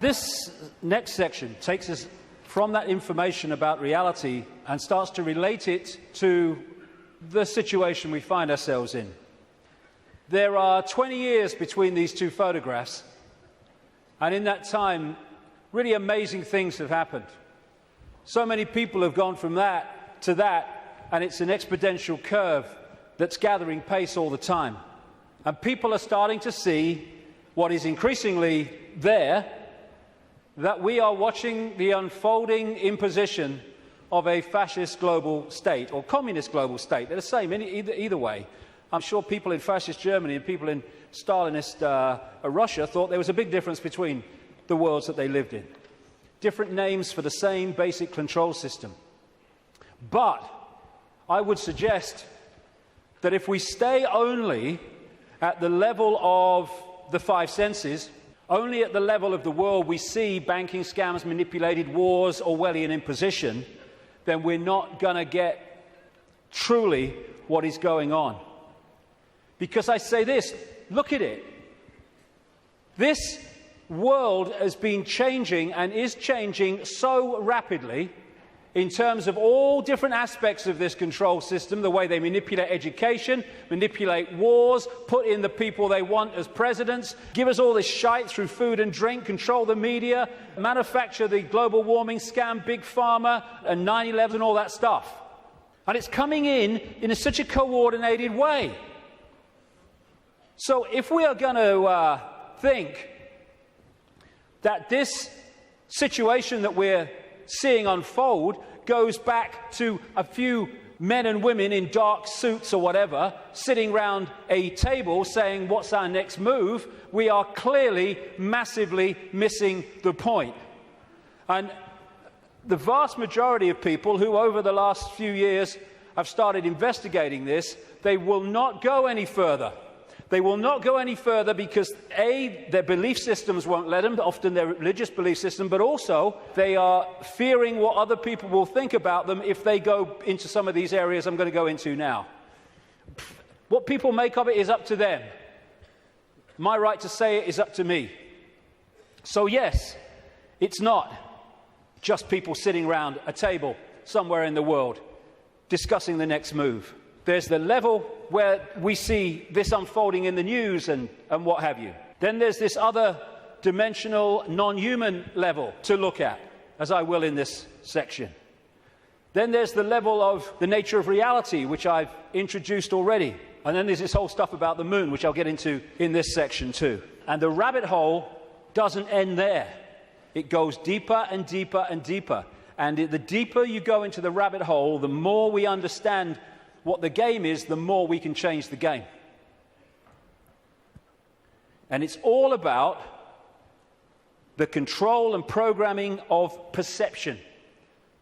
This next section takes us from that information about reality and starts to relate it to the situation we find ourselves in. There are 20 years between these two photographs, and in that time, really amazing things have happened. So many people have gone from that to that, and it's an exponential curve that's gathering pace all the time. And people are starting to see what is increasingly there, that we are watching the unfolding imposition of a fascist global state or communist global state. They're the same either way. I'm sure people in fascist Germany and people in Stalinist Russia thought there was a big difference between the worlds that they lived in. Different names for the same basic control system. But I would suggest that if we stay only at the level of the five senses, only at the level of the world we see banking scams, manipulated wars, Orwellian imposition, then we're not going to get truly what is going on. Because I say this, look at it. This world has been changing and is changing so rapidly in terms of all different aspects of this control system, the way they manipulate education, manipulate wars, put in the people they want as presidents, give us all this shite through food and drink, control the media, manufacture the global warming scam, big pharma, and 9/11 and all that stuff. And it's coming in such a coordinated way. So if we are going to think that this situation that we're seeing unfold goes back to a few men and women in dark suits or whatever sitting round a table saying what's our next move, we are clearly massively missing the point. And the vast majority of people who over the last few years have started investigating this, they will not go any further. They will not go any further because, A, their belief systems won't let them, often their religious belief system, but also they are fearing what other people will think about them if they go into some of these areas I'm going to go into now. What people make of it is up to them. My right to say it is up to me. So yes, it's not just people sitting around a table somewhere in the world discussing the next move. There's the level where we see this unfolding in the news and what have you. Then there's this other dimensional, non-human level to look at, as I will in this section. Then there's the level of the nature of reality, which I've introduced already. And then there's this whole stuff about the moon, which I'll get into in this section too. And the rabbit hole doesn't end there. It goes deeper and deeper and deeper. And the deeper you go into the rabbit hole, the more we understand what the game is, the more we can change the game. And it's all about the control and programming of perception.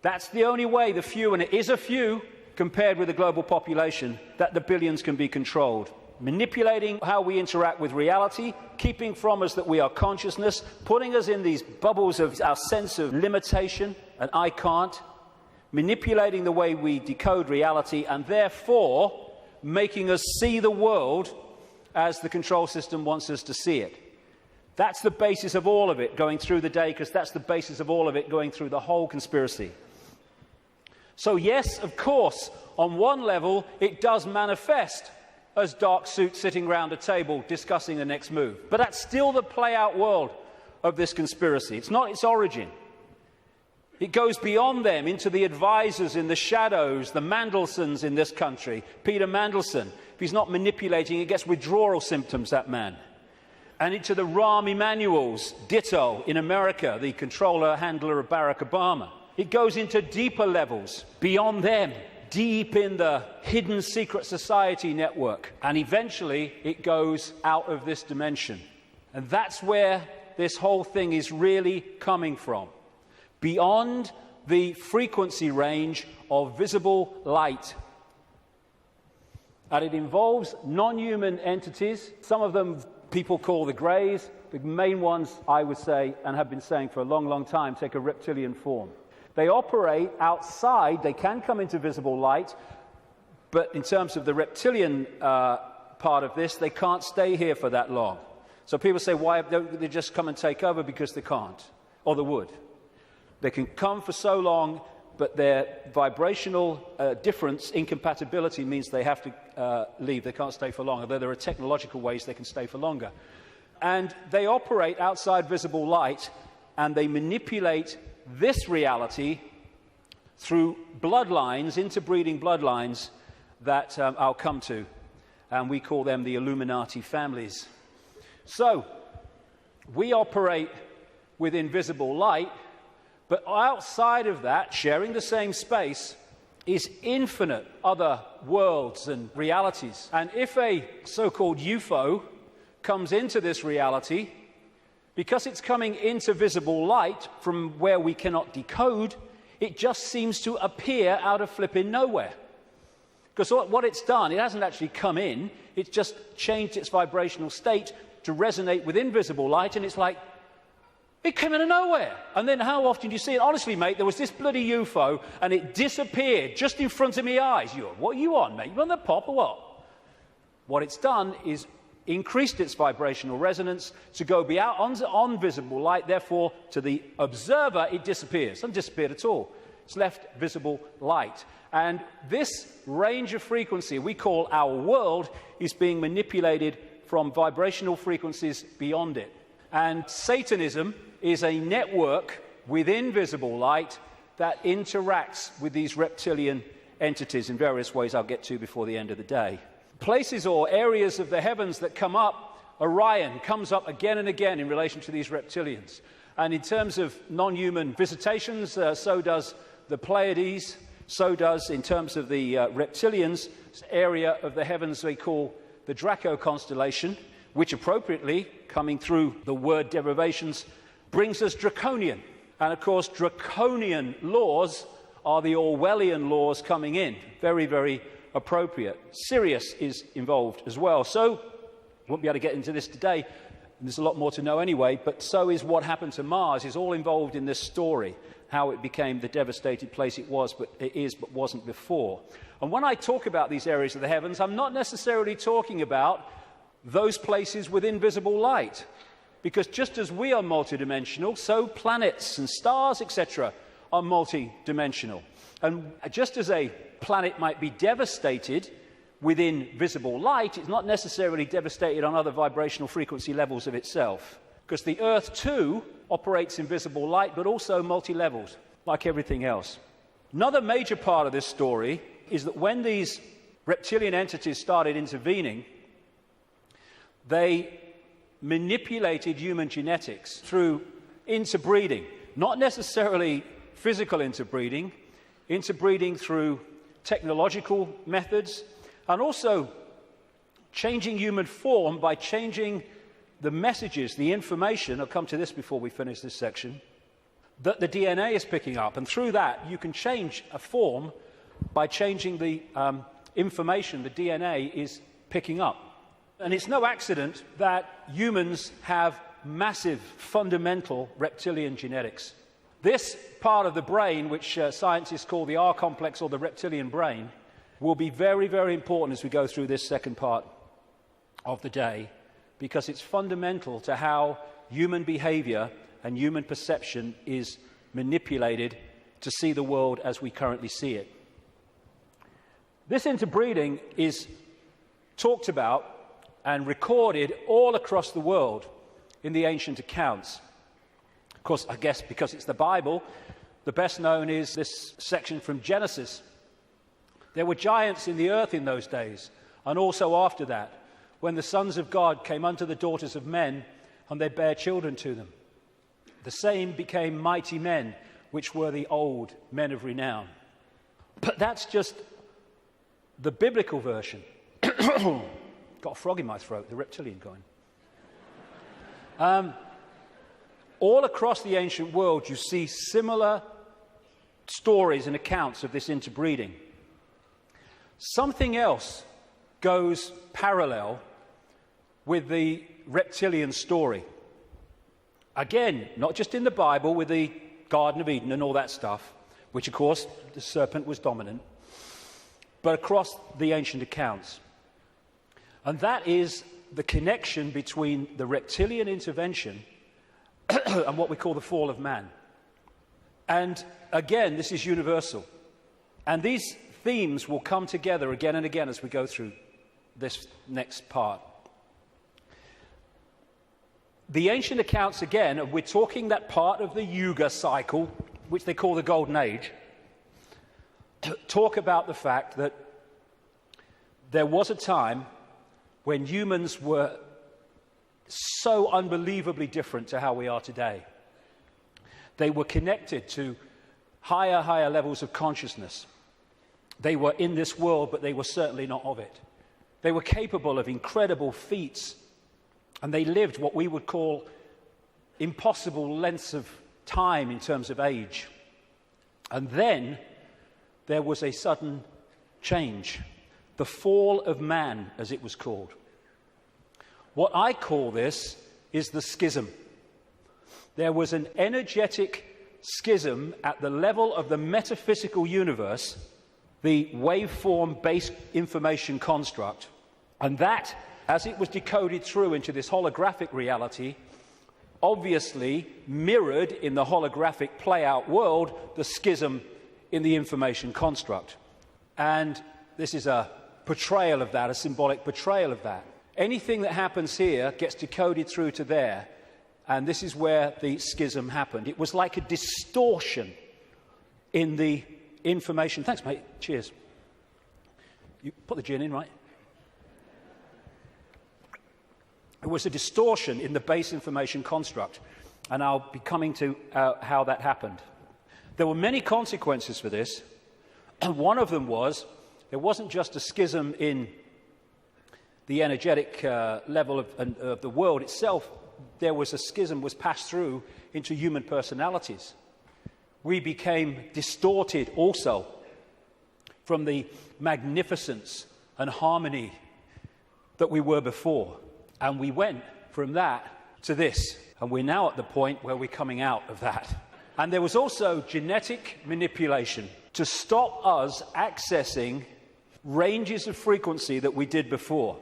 That's the only way the few, and it is a few compared with the global population, that the billions can be controlled. Manipulating how we interact with reality, keeping from us that we are consciousness, putting us in these bubbles of our sense of limitation and I can't, manipulating the way we decode reality, and therefore making us see the world as the control system wants us to see it. That's the basis of all of it going through the day, because that's the basis of all of it going through the whole conspiracy. So yes, of course, on one level, it does manifest as dark suits sitting around a table discussing the next move. But that's still the play-out world of this conspiracy. It's not its origin. It goes beyond them into the advisors in the shadows, the Mandelsons in this country. Peter Mandelson, if he's not manipulating, he gets withdrawal symptoms, that man. And into the Rahm Emanuels, ditto, in America, the controller, handler of Barack Obama. It goes into deeper levels, beyond them, deep in the hidden secret society network. And eventually, it goes out of this dimension. And that's where this whole thing is really coming from. Beyond the frequency range of visible light. And it involves non-human entities. Some of them people call the greys. The main ones, I would say, and have been saying for a long, long time, take a reptilian form. They operate outside. They can come into visible light. But in terms of the reptilian part of this, they can't stay here for that long. So people say, why don't they just come and take over? Because they can't, or they would. They can come for so long, but their vibrational difference, incompatibility, means they have to leave. They can't stay for long, although there are technological ways they can stay for longer. And they operate outside visible light, and they manipulate this reality through bloodlines, interbreeding bloodlines that I'll come to. And we call them the Illuminati families. So, we operate with invisible light, but outside of that, sharing the same space, is infinite other worlds and realities. And if a so-called UFO comes into this reality, because it's coming into visible light from where we cannot decode, it just seems to appear out of flipping nowhere. Because what it's done, it hasn't actually come in, it's just changed its vibrational state to resonate with invisible light, and it's like, it came out of nowhere. And then how often do you see it? Honestly, mate, there was this bloody UFO, and it disappeared just in front of my eyes. What are you on, mate? You on the pop or what? What it's done is increased its vibrational resonance to go beyond on visible light. Therefore, to the observer, it disappears. It hasn't disappeared at all. It's left visible light. And this range of frequency we call our world is being manipulated from vibrational frequencies beyond it. And Satanism is a network within visible light that interacts with these reptilian entities in various ways I'll get to before the end of the day. Places or areas of the heavens that come up, Orion comes up again and again in relation to these reptilians. And in terms of non-human visitations, so does the Pleiades, so does, in terms of the reptilians, area of the heavens they call the Draco constellation, which appropriately, coming through the word derivations, brings us draconian. And of course, draconian laws are the Orwellian laws coming in. Very, very appropriate. Sirius is involved as well. So, won't be able to get into this today. There's a lot more to know anyway, but so is what happened to Mars, is all involved in this story, how it became the devastated place it was, but it is, but wasn't before. And when I talk about these areas of the heavens, I'm not necessarily talking about those places with invisible light, because just as we are multidimensional, so planets and stars, etc., are multidimensional. And just as a planet might be devastated within visible light, it's not necessarily devastated on other vibrational frequency levels of itself. Because the Earth, too, operates in visible light, but also multi-levels, like everything else. Another major part of this story is that when these reptilian entities started intervening, they manipulated human genetics through interbreeding. Not necessarily physical interbreeding, interbreeding through technological methods, and also changing human form by changing the messages, the information, I'll come to this before we finish this section, that the DNA is picking up. And through that, you can change a form by changing the information the DNA is picking up. And it's no accident that humans have massive, fundamental reptilian genetics. This part of the brain, which scientists call the R complex or the reptilian brain, will be very, very important as we go through this second part of the day, because it's fundamental to how human behavior and human perception is manipulated to see the world as we currently see it. This interbreeding is talked about and recorded all across the world in the ancient accounts. Of course, I guess because it's the Bible, the best known is this section from Genesis. There were giants in the earth in those days, and also after that, when the sons of God came unto the daughters of men, and they bare children to them. The same became mighty men, which were the old men of renown. But that's just the biblical version. Got a frog in my throat, the reptilian going. All across the ancient world, you see similar stories and accounts of this interbreeding. Something else goes parallel with the reptilian story. Again, not just in the Bible with the Garden of Eden and all that stuff, which of course the serpent was dominant, but across the ancient accounts. And that is the connection between the reptilian intervention and what we call the fall of man. And again, this is universal. And these themes will come together again and again as we go through this next part. The ancient accounts, again, and we're talking that part of the Yuga cycle, which they call the Golden Age, talk about the fact that there was a time when humans were so unbelievably different to how we are today. They were connected to higher levels of consciousness. They were in this world, but they were certainly not of it. They were capable of incredible feats, and they lived what we would call impossible lengths of time in terms of age. And then there was a sudden change, the fall of man, as it was called. What I call this is the schism. There was an energetic schism at the level of the metaphysical universe, the waveform-based information construct, and that, as it was decoded through into this holographic reality, obviously mirrored in the holographic play-out world the schism in the information construct. And this is a portrayal of that, a symbolic portrayal of that. Anything that happens here gets decoded through to there, and this is where the schism happened. It was like a distortion in the information. Thanks, mate. Cheers. You put the gin in, right? It was a distortion in the base information construct, and I'll be coming to how that happened. There were many consequences for this, and one of them was there wasn't just a schism in the energetic level of the world itself. There was a schism was passed through into human personalities. We became distorted also from the magnificence and harmony that we were before. And we went from that to this. And we're now at the point where we're coming out of that. And there was also genetic manipulation to stop us accessing ranges of frequency that we did before.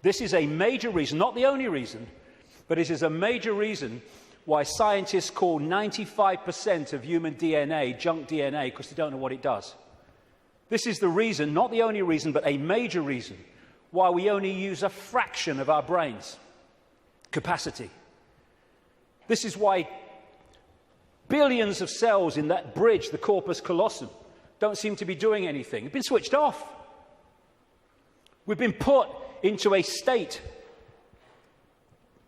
This is a major reason, not the only reason, but it is a major reason why scientists call 95% of human DNA junk DNA, because they don't know what it does. This is the reason, not the only reason, but a major reason why we only use a fraction of our brain's capacity. This is why billions of cells in that bridge, the corpus callosum, don't seem to be doing anything. They've been switched off. We've been put into a state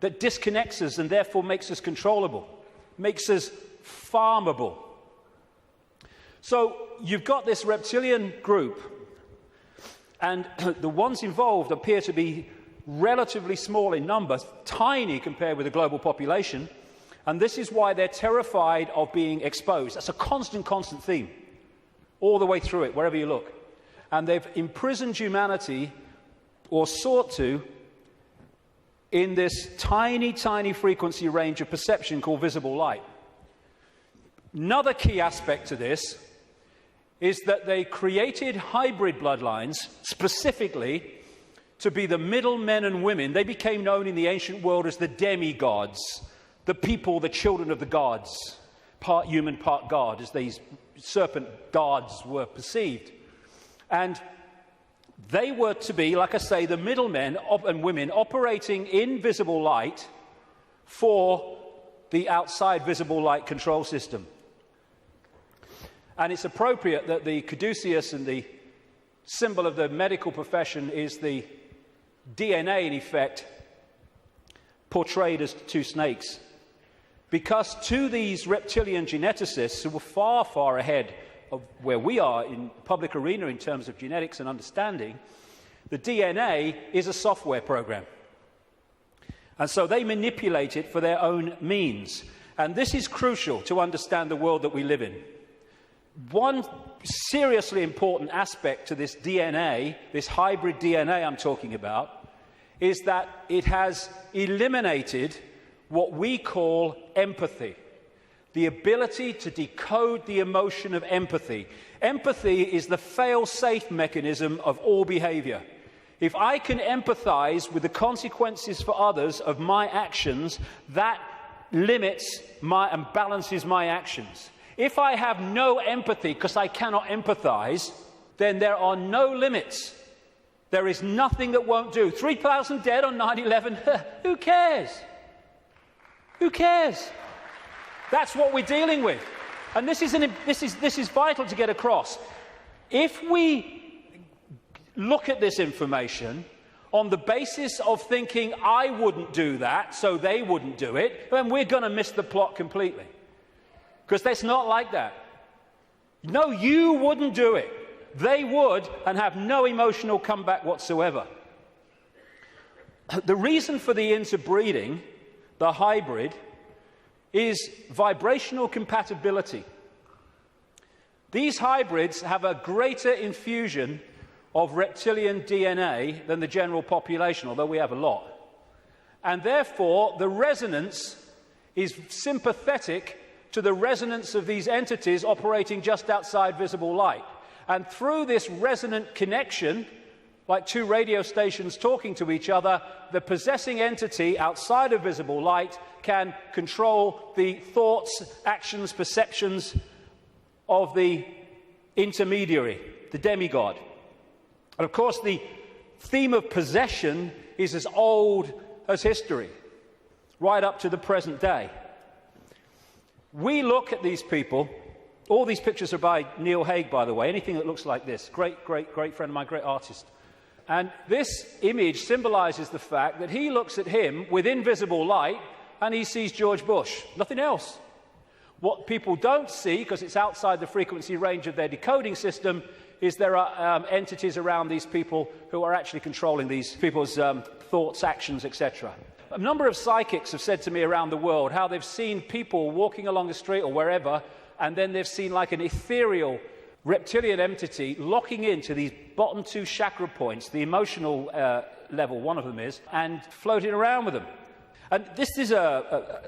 that disconnects us and therefore makes us controllable, makes us farmable. So you've got this reptilian group, and the ones involved appear to be relatively small in number, tiny compared with the global population, and this is why they're terrified of being exposed. That's a constant theme all the way through it, wherever you look. And they've imprisoned humanity, or sought to, in this tiny frequency range of perception called visible light. Another key aspect to this is that they created hybrid bloodlines specifically to be the middle men and women. They became known in the ancient world as the demigods, the people, the children of the gods, part human, part god, as these serpent gods were perceived. And they were to be, like I say, the middlemen and women operating in visible light for the outside visible light control system. And it's appropriate that the caduceus and the symbol of the medical profession is the DNA, in effect, portrayed as two snakes. Because to these reptilian geneticists who were far ahead of where we are in the public arena in terms of genetics and understanding, the DNA is a software program. And so they manipulate it for their own means. And this is crucial to understand the world that we live in. One seriously important aspect to this DNA, this hybrid DNA I'm talking about, is that it has eliminated what we call empathy. The ability to decode the emotion of empathy. Empathy is the fail-safe mechanism of all behavior. If I can empathize with the consequences for others of my actions, that limits and balances my actions. If I have no empathy because I cannot empathize, then there are no limits. There is nothing that won't do. 3,000 dead on 9/11, who cares? Who cares? That's what we're dealing with. And this is vital to get across. If we look at this information on the basis of thinking I wouldn't do that, so they wouldn't do it, then we're going to miss the plot completely. Because that's not like that. No, you wouldn't do it. They would, and have no emotional comeback whatsoever. The reason for the interbreeding, the hybrid, is vibrational compatibility. These hybrids have a greater infusion of reptilian DNA than the general population, although we have a lot. And therefore, the resonance is sympathetic to the resonance of these entities operating just outside visible light. And through this resonant connection, like two radio stations talking to each other, the possessing entity outside of visible light can control the thoughts, actions, perceptions of the intermediary, the demigod. And of course, the theme of possession is as old as history, right up to the present day. We look at these people. All these pictures are by Neil Haig, by the way. Anything that looks like this. Great friend of mine, great artist. And this image symbolizes the fact that he looks at him with invisible light and he sees George Bush. Nothing else. What people don't see, because it's outside the frequency range of their decoding system, is there are entities around these people who are actually controlling these people's thoughts, actions, etc. A number of psychics have said to me around the world how they've seen people walking along the street or wherever, and then they've seen like an ethereal reptilian entity locking into these bottom two chakra points, the emotional level, one of them is, and floating around with them. And this is a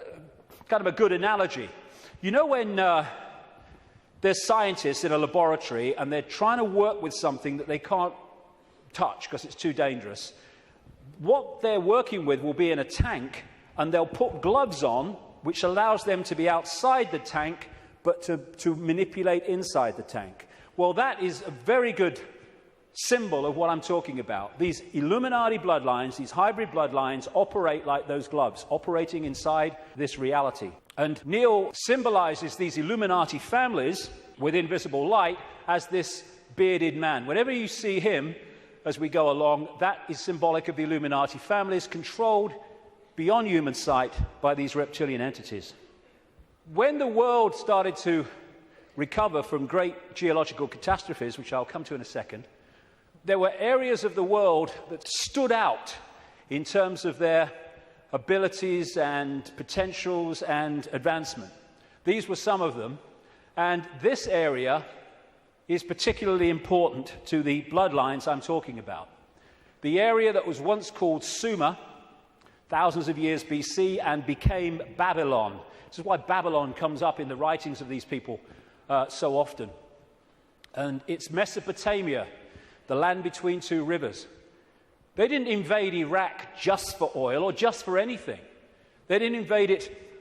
kind of a good analogy. You know when there's scientists in a laboratory and they're trying to work with something that they can't touch because it's too dangerous. What they're working with will be in a tank, and they'll put gloves on, which allows them to be outside the tank, but to manipulate inside the tank. Well, that is a very good symbol of what I'm talking about. These Illuminati bloodlines, these hybrid bloodlines, operate like those gloves, operating inside this reality. And Neil symbolizes these Illuminati families with invisible light as this bearded man. Whenever you see him as we go along, that is symbolic of the Illuminati families controlled beyond human sight by these reptilian entities. When the world started to recover from great geological catastrophes, which I'll come to in a second, there were areas of the world that stood out in terms of their abilities and potentials and advancement. These were some of them, and this area is particularly important to the bloodlines I'm talking about. The area that was once called Sumer, thousands of years BC, and became Babylon. This is why Babylon comes up in the writings of these people so often. And it's Mesopotamia, the land between two rivers. They didn't invade Iraq just for oil or just for anything. They didn't invade it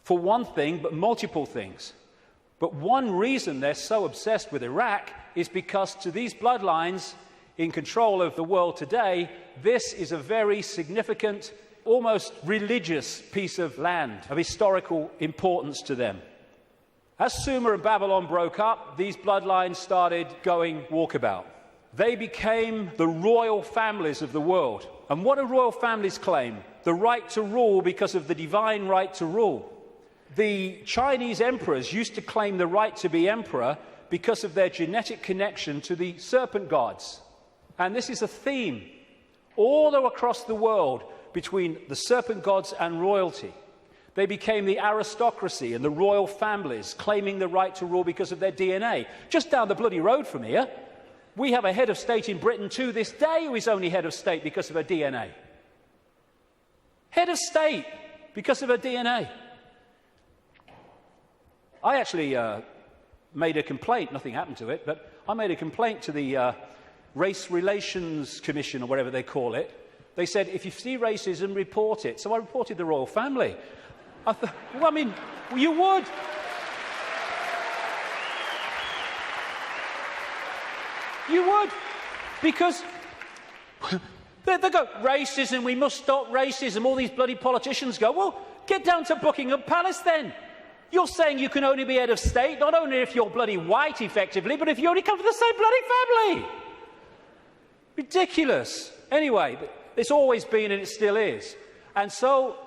for one thing, but multiple things. But one reason they're so obsessed with Iraq is because to these bloodlines in control of the world today, this is a very significant, almost religious piece of land, of historical importance to them. As Sumer and Babylon broke up, these bloodlines started going walkabout. They became the royal families of the world. And what do royal families claim? The right to rule because of the divine right to rule. The Chinese emperors used to claim the right to be emperor because of their genetic connection to the serpent gods. And this is a theme all across the world between the serpent gods and royalty. They became the aristocracy and the royal families, claiming the right to rule because of their DNA. Just down the bloody road from here, we have a head of state in Britain to this day who is only head of state because of her DNA. Head of state because of her DNA. I actually made a complaint, nothing happened to it, but I made a complaint to the Race Relations Commission, or whatever they call it. They said, if you see racism, report it. So I reported the royal family. I thought, well, I mean, you would. You would. Because they go, racism, we must stop racism. All these bloody politicians go, well, get down to Buckingham Palace then. You're saying you can only be head of state, not only if you're bloody white, effectively, but if you only come from the same bloody family. Ridiculous. Anyway, it's always been and it still is. And so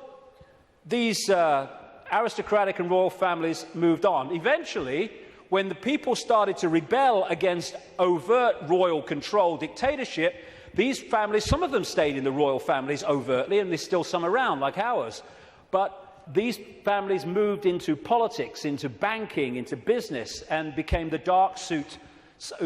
these aristocratic and royal families moved on. Eventually, when the people started to rebel against overt royal control dictatorship, these families, some of them stayed in the royal families overtly, and there's still some around, like ours. But these families moved into politics, into banking, into business, and became the dark suit,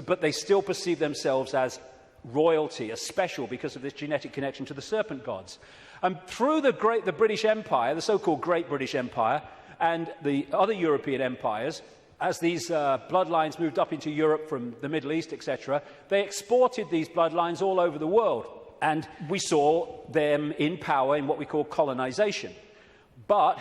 but they still perceive themselves as royalty, as special, because of this genetic connection to the serpent gods. And through the British Empire, the so-called Great British Empire, and the other European empires, as these bloodlines moved up into Europe from the Middle East, etc., they exported these bloodlines all over the world. And we saw them in power in what we call colonization. But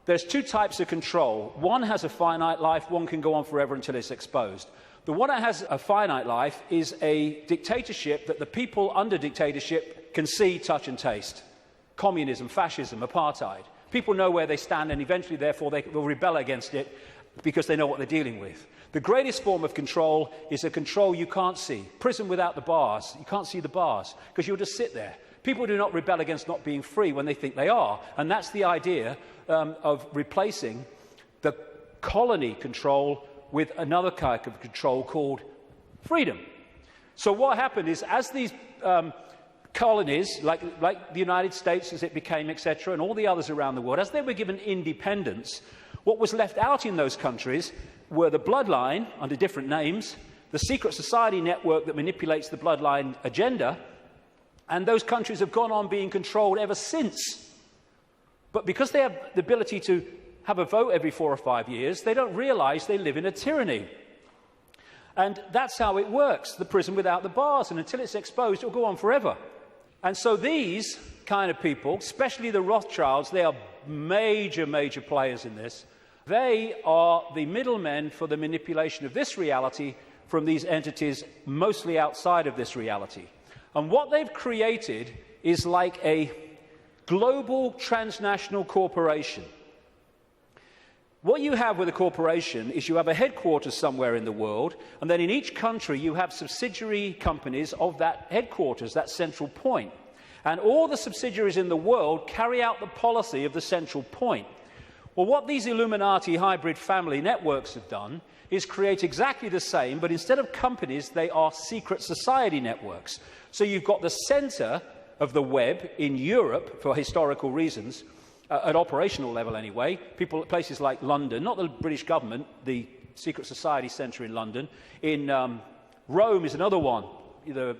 there's two types of control. One has a finite life, one can go on forever until it's exposed. The one that has a finite life is a dictatorship that the people under dictatorship can see, touch and taste. Communism, fascism, apartheid. People know where they stand, and eventually, therefore, they will rebel against it because they know what they're dealing with. The greatest form of control is a control you can't see. Prison without the bars. You can't see the bars because you'll just sit there. People do not rebel against not being free when they think they are. And that's the idea of replacing the colony control with another kind of control called freedom. So what happened is, as these colonies, like the United States as it became, etc., and all the others around the world, as they were given independence, what was left out in those countries were the bloodline, under different names, the secret society network that manipulates the bloodline agenda, and those countries have gone on being controlled ever since. But because they have the ability to have a vote every 4 or 5 years, they don't realize they live in a tyranny. And that's how it works, the prison without the bars. And until it's exposed, it'll go on forever. And so these kind of people, especially the Rothschilds, they are major, major players in this. They are the middlemen for the manipulation of this reality from these entities mostly outside of this reality. And what they've created is like a global transnational corporation. What you have with a corporation is you have a headquarters somewhere in the world, and then in each country you have subsidiary companies of that headquarters, that central point. And all the subsidiaries in the world carry out the policy of the central point. Well, what these Illuminati hybrid family networks have done is create exactly the same, but instead of companies, they are secret society networks. So you've got the center of the web in Europe, for historical reasons, at operational level anyway, places like London, not the British government, the secret society centre in London. In Rome is another one, the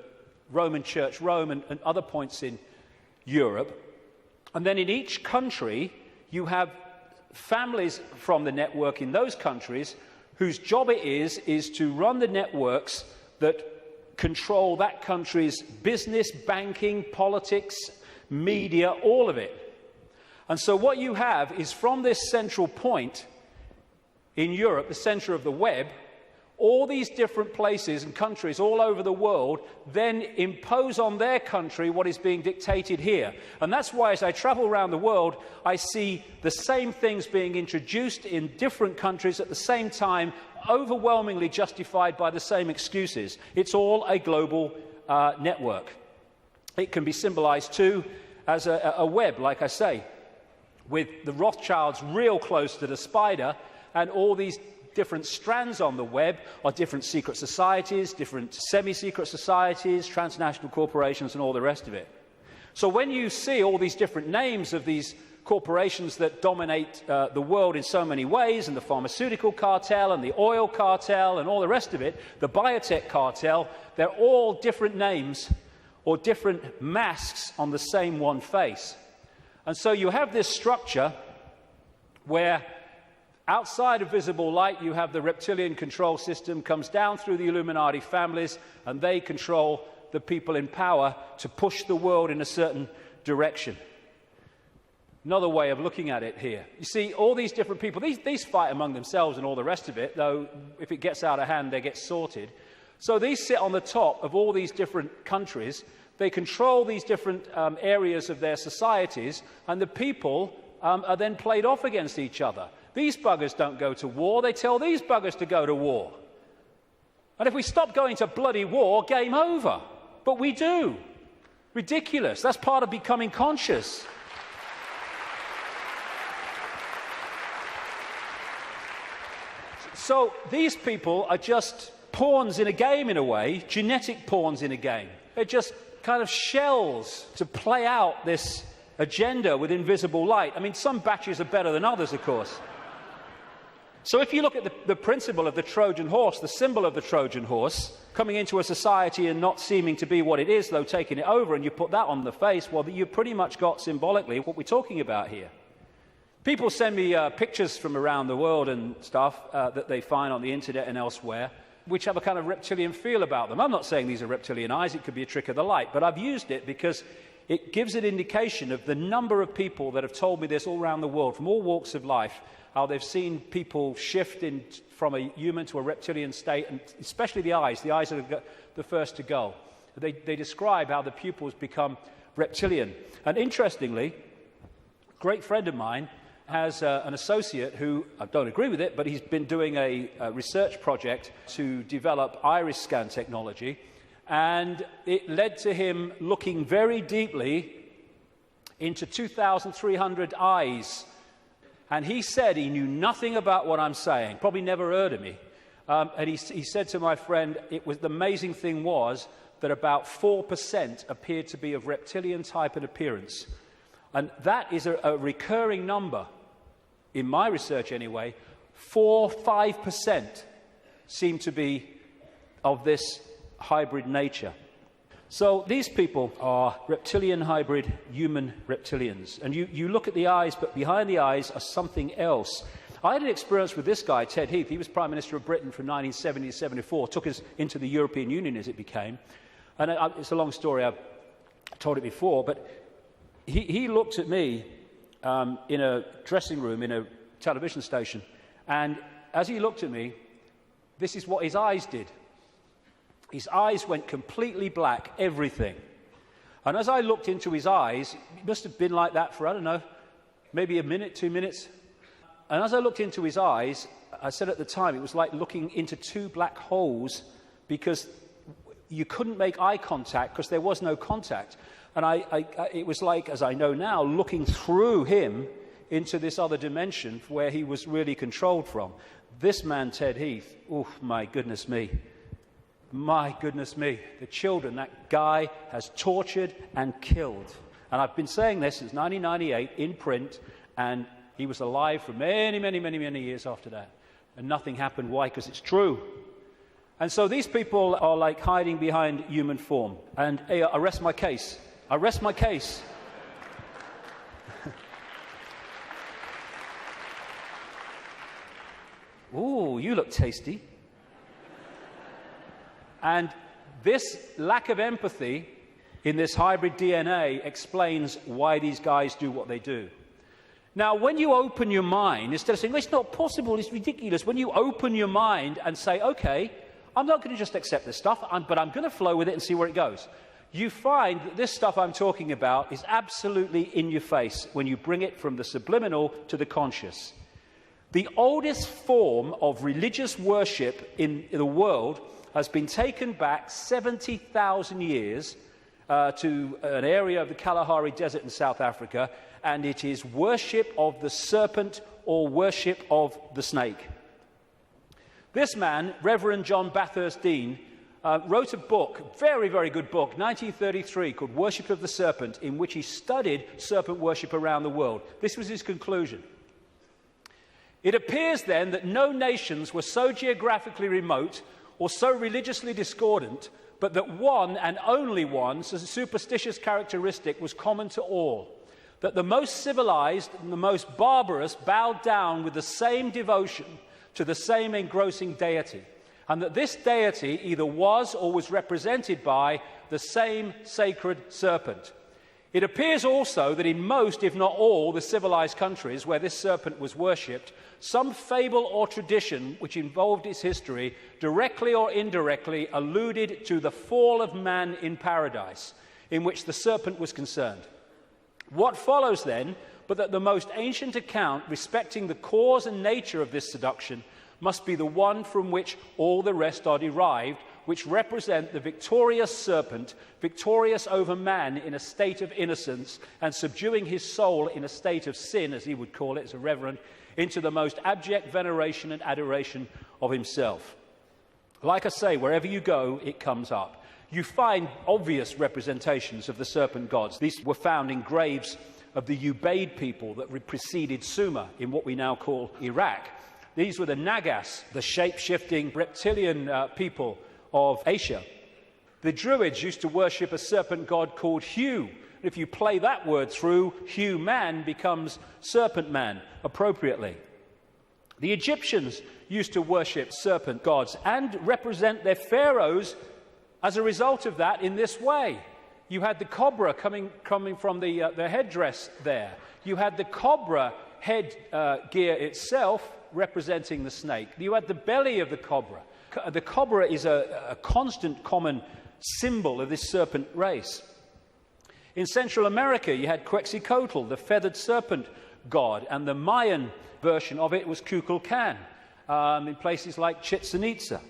Roman Church, Rome, and other points in Europe. And then in each country, you have families from the network in those countries whose job it is to run the networks that control that country's business, banking, politics, media, all of it. And so what you have is, from this central point in Europe, the centre of the web, all these different places and countries all over the world then impose on their country what is being dictated here. And that's why, as I travel around the world, I see the same things being introduced in different countries at the same time, overwhelmingly justified by the same excuses. It's all a global network. It can be symbolized too as a web, like I say, with the Rothschilds real close to the spider, and all these different strands on the web are different secret societies, different semi-secret societies, transnational corporations, and all the rest of it. So when you see all these different names of these corporations that dominate the world in so many ways, and the pharmaceutical cartel and the oil cartel and all the rest of it, the biotech cartel, they're all different names or different masks on the same one face. And so you have this structure where Outside of visible light, you have the reptilian control system, comes down through the Illuminati families, and they control the people in power to push the world in a certain direction. Another way of looking at it here. You see, all these different people, these fight among themselves and all the rest of it, though if it gets out of hand, they get sorted. So these sit on the top of all these different countries. They control these different areas of their societies, and the people are then played off against each other. These buggers don't go to war, they tell these buggers to go to war. And if we stop going to bloody war, game over. But we do. Ridiculous. That's part of becoming conscious. So these people are just pawns in a game, in a way, genetic pawns in a game. They're just kind of shells to play out this agenda with invisible light. I mean, some batches are better than others, of course. So if you look at the principle of the Trojan horse, the symbol of the Trojan horse, coming into a society and not seeming to be what it is, though taking it over, and you put that on the face, well, you've pretty much got symbolically what we're talking about here. People send me pictures from around the world and stuff that they find on the internet and elsewhere, which have a kind of reptilian feel about them. I'm not saying these are reptilian eyes, it could be a trick of the light, but I've used it because it gives an indication of the number of people that have told me this all around the world, from all walks of life, how they've seen people shift from a human to a reptilian state, and especially the eyes. The eyes are the first to go. They describe how the pupils become reptilian. And interestingly, a great friend of mine has an associate who, I don't agree with it, but he's been doing a research project to develop iris scan technology, and it led to him looking very deeply into 2,300 eyes. And he said he knew nothing about what I'm saying, probably never heard of me. And he said to my friend, the amazing thing was that about 4% appeared to be of reptilian type and appearance. And that is a recurring number, in my research anyway. 4-5% seem to be of this hybrid nature. So these people are reptilian hybrid human reptilians. And you look at the eyes, but behind the eyes are something else. I had an experience with this guy, Ted Heath. He was Prime Minister of Britain from 1970 to 74, took us into the European Union as it became. And it's a long story, I've told it before, but he looked at me in a dressing room in a television station, and as he looked at me, this is what his eyes did. His eyes went completely black, everything. And as I looked into his eyes, it must have been like that for, I don't know, maybe a minute, 2 minutes. And as I looked into his eyes, I said at the time, it was like looking into two black holes, because you couldn't make eye contact because there was no contact. And it was like, as I know now, looking through him into this other dimension where he was really controlled from. This man, Ted Heath, oh, my goodness me. My goodness me, the children that guy has tortured and killed. And I've been saying this since 1998 in print, and he was alive for many, many, many, many years after that. And nothing happened. Why? Because it's true. And so these people are like hiding behind human form. And hey, I rest my case. I rest my case. Ooh, you look tasty. And this lack of empathy in this hybrid DNA explains why these guys do what they do. Now, when you open your mind, instead of saying, well, it's not possible, it's ridiculous, when you open your mind and say, okay, I'm not going to just accept this stuff, but I'm going to flow with it and see where it goes, you find that this stuff I'm talking about is absolutely in your face when you bring it from the subliminal to the conscious. The oldest form of religious worship in the world has been taken back 70,000 years to an area of the Kalahari Desert in South Africa, and it is worship of the serpent or worship of the snake. This man, Reverend John Bathurst Dean, wrote a book, very, very good book, 1933, called Worship of the Serpent, in which he studied serpent worship around the world. This was his conclusion. It appears then that no nations were so geographically remote or so religiously discordant, but that one and only one superstitious characteristic was common to all. that the most civilized and the most barbarous bowed down with the same devotion to the same engrossing deity, and that this deity either was or was represented by the same sacred serpent. It appears also that in most, if not all, the civilized countries where this serpent was worshipped, some fable or tradition which involved its history, directly or indirectly, alluded to the fall of man in paradise, in which the serpent was concerned. What follows then, but that the most ancient account respecting the cause and nature of this seduction must be the one from which all the rest are derived, which represent the victorious serpent, victorious over man in a state of innocence and subduing his soul in a state of sin, as he would call it as a reverend, into the most abject veneration and adoration of himself. Like I say, wherever you go, it comes up. You find obvious representations of the serpent gods. These were found in graves of the Ubaid people that preceded Sumer in what we now call Iraq. These were the Nagas, the shape-shifting reptilian people of Asia. The Druids used to worship a serpent god called Hu. If you play that word through, Hu man becomes serpent man, appropriately. The Egyptians used to worship serpent gods and represent their pharaohs as a result of that in this way. You had the cobra coming from the headdress there. You had the cobra head gear itself representing the snake. You had the belly of the cobra. The cobra is a constant common symbol of this serpent race. In Central America, you had Quetzalcoatl, the feathered serpent god, and the Mayan version of it was Kukulkan in places like Chichen Itza.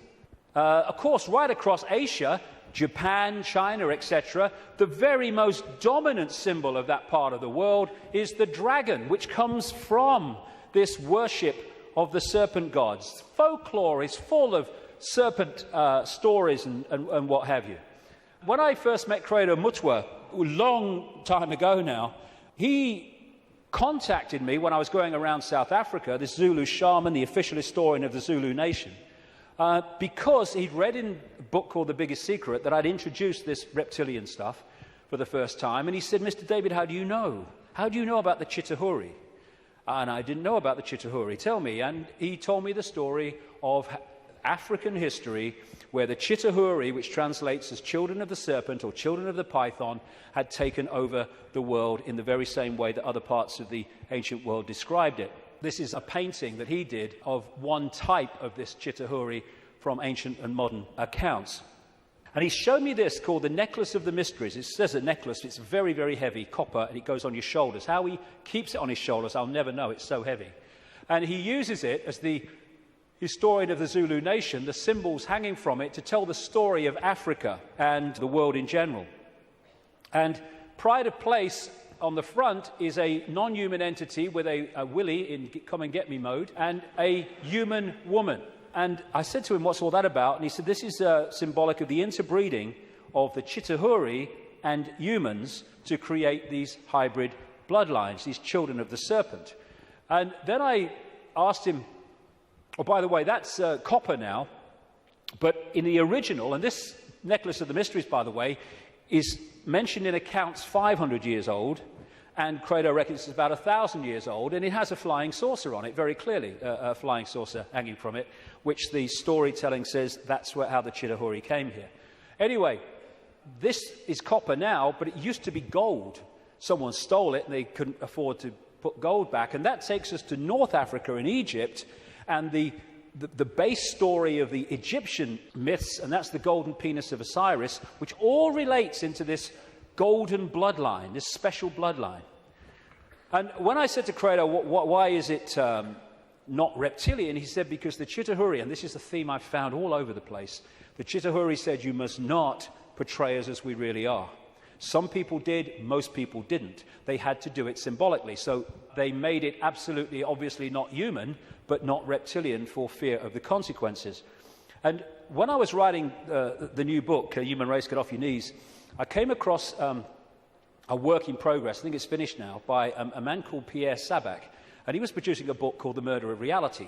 Of course, right across Asia, Japan, China, etc., the very most dominant symbol of that part of the world is the dragon, which comes from this worship of the serpent gods. Folklore is full of serpent stories and what have you. When I first met Credo Mutwa, a long time ago now, he contacted me when I was going around South Africa, this Zulu shaman, the official historian of the Zulu nation, because he'd read in a book called The Biggest Secret that I'd introduced this reptilian stuff for the first time. And he said, Mr. David, how do you know? How do you know about the Chitahuri? And I didn't know about the Chitahuri. Tell me. And he told me the story of African history where the Chitahuri, which translates as children of the serpent or children of the python, had taken over the world in the very same way that other parts of the ancient world described it. This is a painting that he did of one type of this Chitahuri from ancient and modern accounts. And he showed me this called the Necklace of the Mysteries. It says a necklace, it's very, very heavy, copper, and it goes on your shoulders. How he keeps it on his shoulders, I'll never know, it's so heavy. And he uses it as the historian of the Zulu nation, the symbols hanging from it, to tell the story of Africa and the world in general. And pride of place on the front is a non-human entity with a willy in come and get me mode and a human woman. And I said to him, what's all that about? And he said, this is symbolic of the interbreeding of the Chitahuri and humans to create these hybrid bloodlines, these children of the serpent. And then I asked him, oh, by the way, that's copper now, but in the original, and this Necklace of the Mysteries, by the way, is mentioned in accounts 500 years old, and Credo reckons it's about 1,000 years old, and it has a flying saucer on it, very clearly, a flying saucer hanging from it, which the storytelling says that's how the Chitahuri came here. Anyway, this is copper now, but it used to be gold. Someone stole it, and they couldn't afford to put gold back, and that takes us to North Africa and Egypt, and the base story of the Egyptian myths, and that's the golden penis of Osiris, which all relates into this golden bloodline, this special bloodline. And when I said to Credo, why is it not reptilian, he said, because the Chitahuri, and this is a theme I've found all over the place, the Chitahuri said you must not portray us as we really are. Some people did, most people didn't. They had to do it symbolically, so they made it absolutely, obviously not human, but not reptilian for fear of the consequences. And when I was writing the new book, Human Race, Get Off Your Knees, I came across a work in progress, I think it's finished now, by a man called Pierre Sabac, and he was producing a book called The Murder of Reality.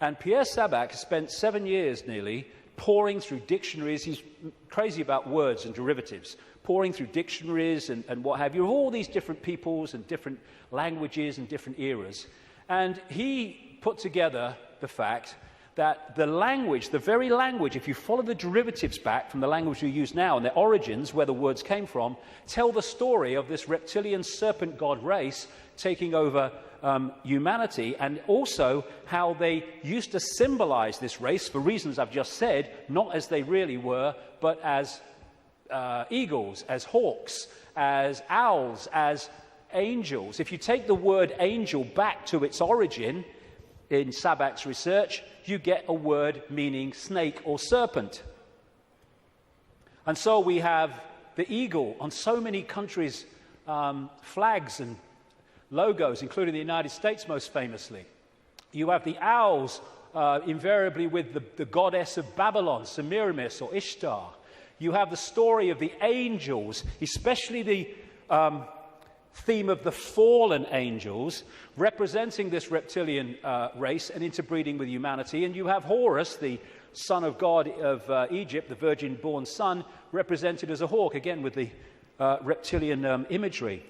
And Pierre Sabac spent 7 years nearly pouring through dictionaries. He's crazy about words and derivatives, pouring through dictionaries and what have you, of all these different peoples and different languages and different eras. And he put together the fact that the language, the very language, if you follow the derivatives back from the language we use now and their origins, where the words came from, tell the story of this reptilian serpent god race taking over humanity, and also how they used to symbolize this race for reasons I've just said, not as they really were, but as eagles, as hawks, as owls, as angels. If you take the word angel back to its origin in Sabak's research, you get a word meaning snake or serpent. And so we have the eagle on so many countries' flags and logos, including the United States most famously. You have the owls, invariably with the goddess of Babylon, Semiramis or Ishtar. You have the story of the angels, especially the theme of the fallen angels, representing this reptilian race and interbreeding with humanity. And you have Horus, the son of God of Egypt, the virgin-born son, represented as a hawk, again with the reptilian imagery.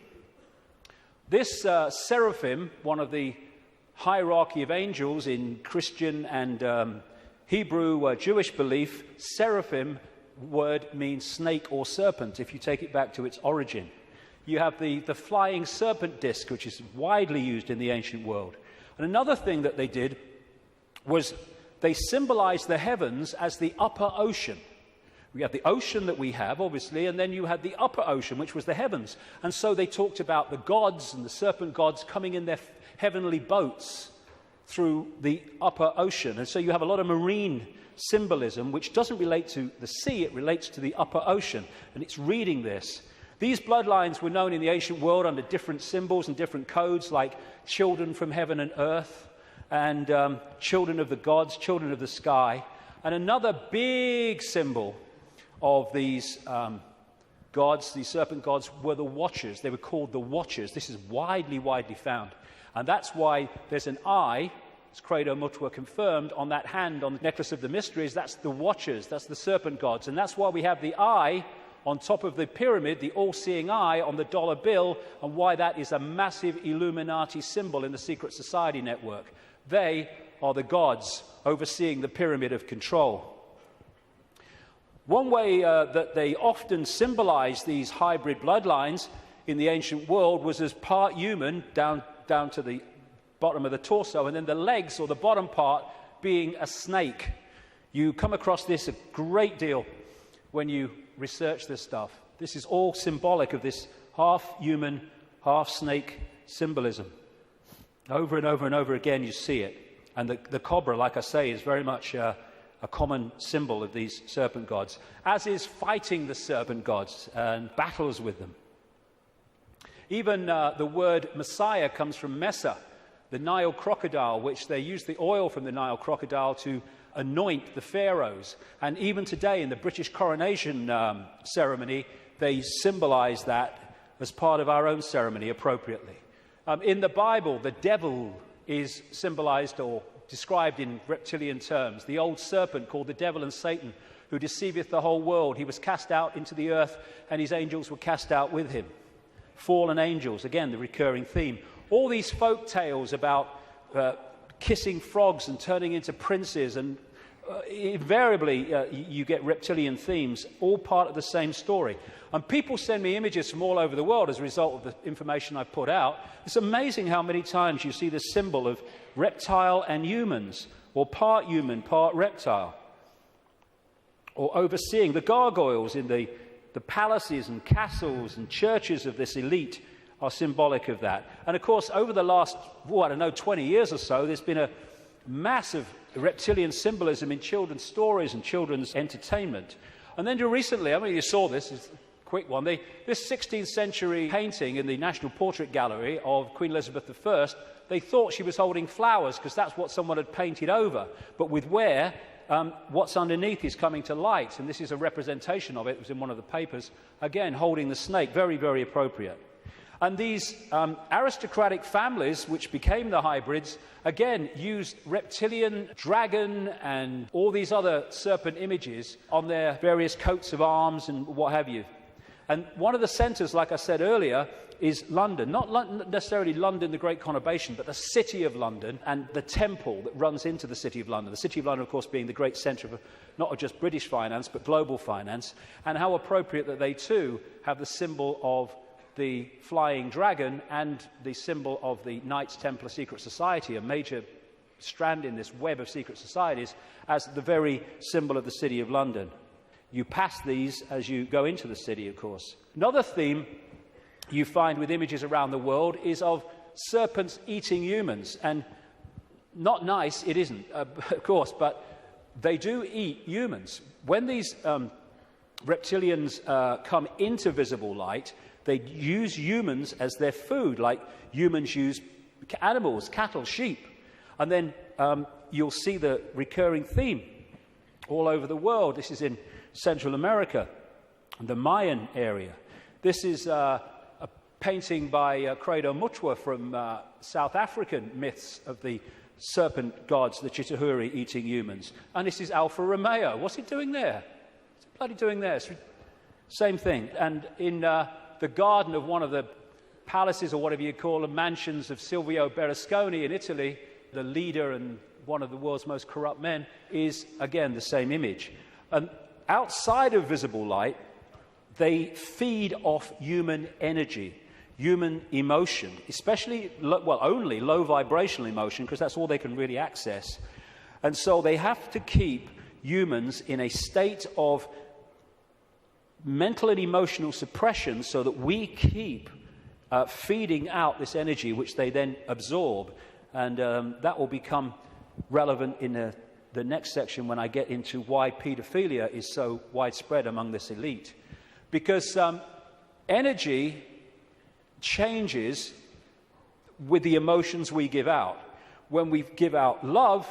This seraphim, one of the hierarchy of angels in Christian and Hebrew Jewish belief, seraphim word means snake or serpent, if you take it back to its origin. You have the flying serpent disc, which is widely used in the ancient world. And another thing that they did was they symbolized the heavens as the upper ocean. We have the ocean that we have, obviously, and then you had the upper ocean, which was the heavens. And so they talked about the gods and the serpent gods coming in their heavenly boats through the upper ocean. And so you have a lot of marine symbolism, which doesn't relate to the sea, it relates to the upper ocean. And it's reading this. These bloodlines were known in the ancient world under different symbols and different codes, like children from heaven and earth, and children of the gods, children of the sky. And another big symbol of these gods, these serpent gods, were the Watchers. They were called the Watchers. This is widely found. And that's why there's an eye, as Credo Mutua confirmed, on that hand, on the necklace of the mysteries. That's the Watchers, that's the serpent gods. And that's why we have the eye on top of the pyramid, the all-seeing eye on the dollar bill, and why that is a massive Illuminati symbol in the secret society network. They are the gods overseeing the pyramid of control. One way that they often symbolized these hybrid bloodlines in the ancient world was as part human, down to the bottom of the torso, and then the legs or the bottom part being a snake. You come across this a great deal when you research this stuff. This is all symbolic of this half-human, half-snake symbolism. Over and over and over again you see it. And the cobra, like I say, is very much a common symbol of these serpent gods, as is fighting the serpent gods and battles with them. Even the word Messiah comes from Mesa, the Nile crocodile, which they use the oil from the Nile crocodile to anoint the pharaohs. And even today in the British coronation ceremony, they symbolize that as part of our own ceremony appropriately. In the Bible, the devil is symbolized or described in reptilian terms. The old serpent called the devil and Satan, who deceiveth the whole world. He was cast out into the earth, and his angels were cast out with him. Fallen angels, again, the recurring theme. All these folk tales about kissing frogs and turning into princes, and invariably you get reptilian themes, all part of the same story. And people send me images from all over the world as a result of the information I put out. It's amazing how many times you see the symbol of reptile and humans, or part human, part reptile. Or overseeing the gargoyles in the palaces and castles and churches of this elite are symbolic of that. And of course, over the last, 20 years or so, there's been a massive reptilian symbolism in children's stories and children's entertainment. And then recently, you saw this, it's a quick one, this 16th century painting in the National Portrait Gallery of Queen Elizabeth I, they thought she was holding flowers because that's what someone had painted over. But with where what's underneath is coming to light, and this is a representation of it. It was in one of the papers, again, holding the snake, very, very appropriate. And these aristocratic families, which became the hybrids, again used reptilian, dragon, and all these other serpent images on their various coats of arms and what have you. And one of the centres, like I said earlier, is London. Not necessarily London, the great conurbation, but the city of London and the temple that runs into the city of London. The city of London, of course, being the great centre of not just British finance, but global finance. And how appropriate that they, too, have the symbol of the flying dragon and the symbol of the Knights Templar Secret Society, a major strand in this web of secret societies, as the very symbol of the City of London. You pass these as you go into the city, of course. Another theme you find with images around the world is of serpents eating humans. And not nice, it isn't, of course, but they do eat humans. When these reptilians come into visible light, they use humans as their food, like humans use animals, cattle, sheep. And then you'll see the recurring theme all over the world. This is in Central America, the Mayan area. This is a painting by Credo Mutwa from South African myths of the serpent gods, the Chitauri, eating humans. And this is Alfa Romeo. What's it doing there? What's it bloody doing there? Same thing. And in the garden of one of the palaces, or whatever you call them, mansions of Silvio Berlusconi in Italy, the leader and one of the world's most corrupt men, is, again, the same image. And outside of visible light, they feed off human energy, human emotion, especially, only low vibrational emotion, because that's all they can really access. And so they have to keep humans in a state of mental and emotional suppression so that we keep feeding out this energy, which they then absorb. And that will become relevant in the next section when I get into why paedophilia is so widespread among this elite. Because energy changes with the emotions we give out. When we give out love,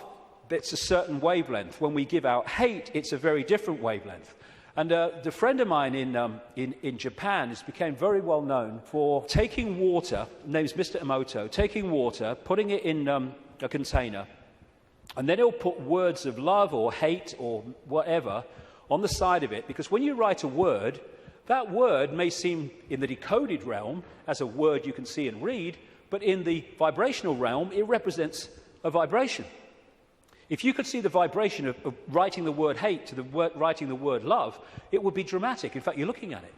it's a certain wavelength. When we give out hate, it's a very different wavelength. And the friend of mine in Japan has become very well known for taking water, his name's Mr. Emoto, taking water, putting it in a container, and then he'll put words of love or hate or whatever on the side of it, because when you write a word, that word may seem in the decoded realm as a word you can see and read, but in the vibrational realm, it represents a vibration. If you could see the vibration of writing the word hate to writing the word love, it would be dramatic. In fact, you're looking at it.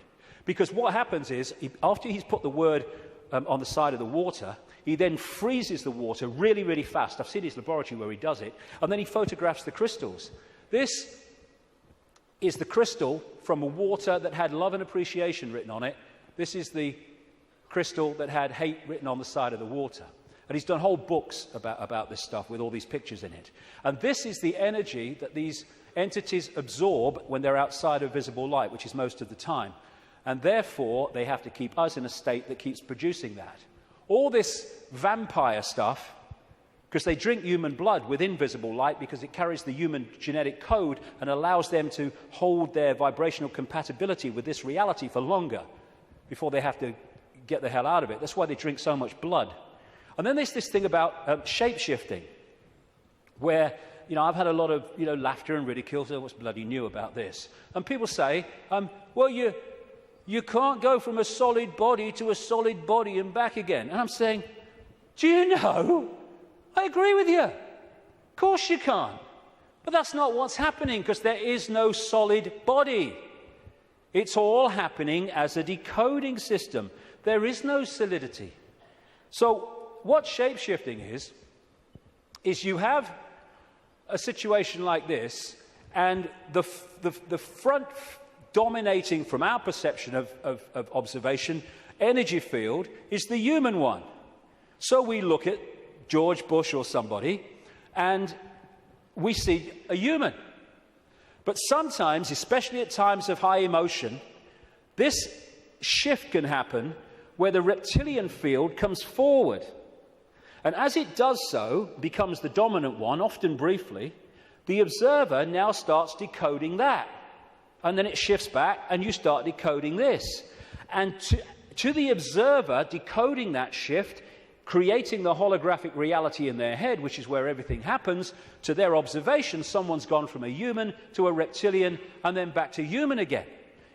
Because what happens is, after he's put the word on the side of the water, he then freezes the water really, really fast. I've seen his laboratory where he does it. And then he photographs the crystals. This is the crystal from a water that had love and appreciation written on it. This is the crystal that had hate written on the side of the water. And he's done whole books about this stuff with all these pictures in it. And this is the energy that these entities absorb when they're outside of visible light, which is most of the time. And therefore, they have to keep us in a state that keeps producing that. All this vampire stuff, because they drink human blood with invisible light because it carries the human genetic code and allows them to hold their vibrational compatibility with this reality for longer before they have to get the hell out of it. That's why they drink so much blood. And then there's this thing about shape-shifting, where, I've had a lot of, laughter and ridicule. So what's bloody new about this? And people say, well, you can't go from a solid body to a solid body and back again. And I'm saying, do you know? I agree with you. Of course you can't. But that's not what's happening, because there is no solid body. It's all happening as a decoding system. There is no solidity. So what shape-shifting is you have a situation like this, and the front dominating from our perception of observation energy field is the human one. So we look at George Bush or somebody, and we see a human. But sometimes, especially at times of high emotion, this shift can happen where the reptilian field comes forward. And as it does so, becomes the dominant one, often briefly, the observer now starts decoding that. And then it shifts back, and you start decoding this. And To the observer, decoding that shift, creating the holographic reality in their head, which is where everything happens, to their observation, someone's gone from a human to a reptilian and then back to human again.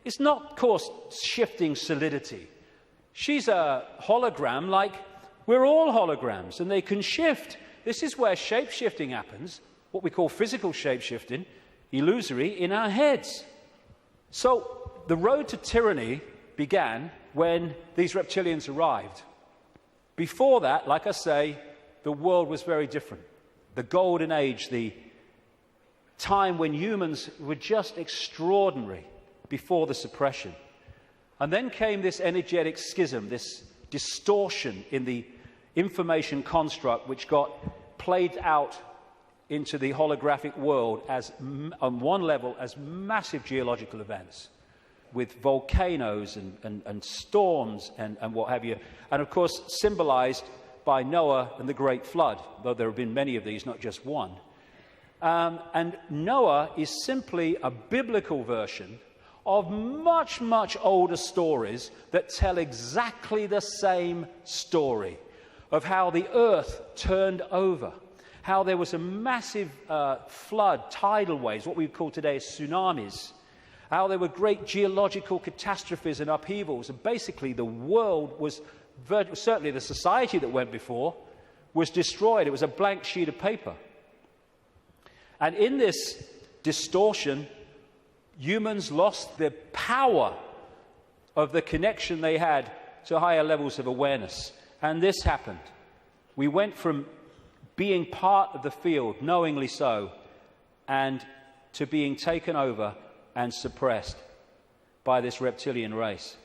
It's not, of course, shifting solidity. She's a hologram like we're all holograms, and they can shift. This is where shape-shifting happens, what we call physical shape-shifting, illusory, in our heads. So the road to tyranny began when these reptilians arrived. Before that, like I say, the world was very different. The golden age, the time when humans were just extraordinary before the suppression. And then came this energetic schism, this distortion in the information construct, which got played out into the holographic world as, on one level, as massive geological events, with volcanoes and storms and what have you. And, of course, symbolized by Noah and the Great Flood, though there have been many of these, not just one. And Noah is simply a biblical version of much, much older stories that tell exactly the same story of how the earth turned over, how there was a massive flood, tidal waves, what we call today tsunamis, how there were great geological catastrophes and upheavals, and basically the world was, certainly the society that went before, was destroyed. It was a blank sheet of paper. And in this distortion, humans lost the power of the connection they had to higher levels of awareness. And this happened. We went from being part of the field, knowingly so, and to being taken over and suppressed by this reptilian race.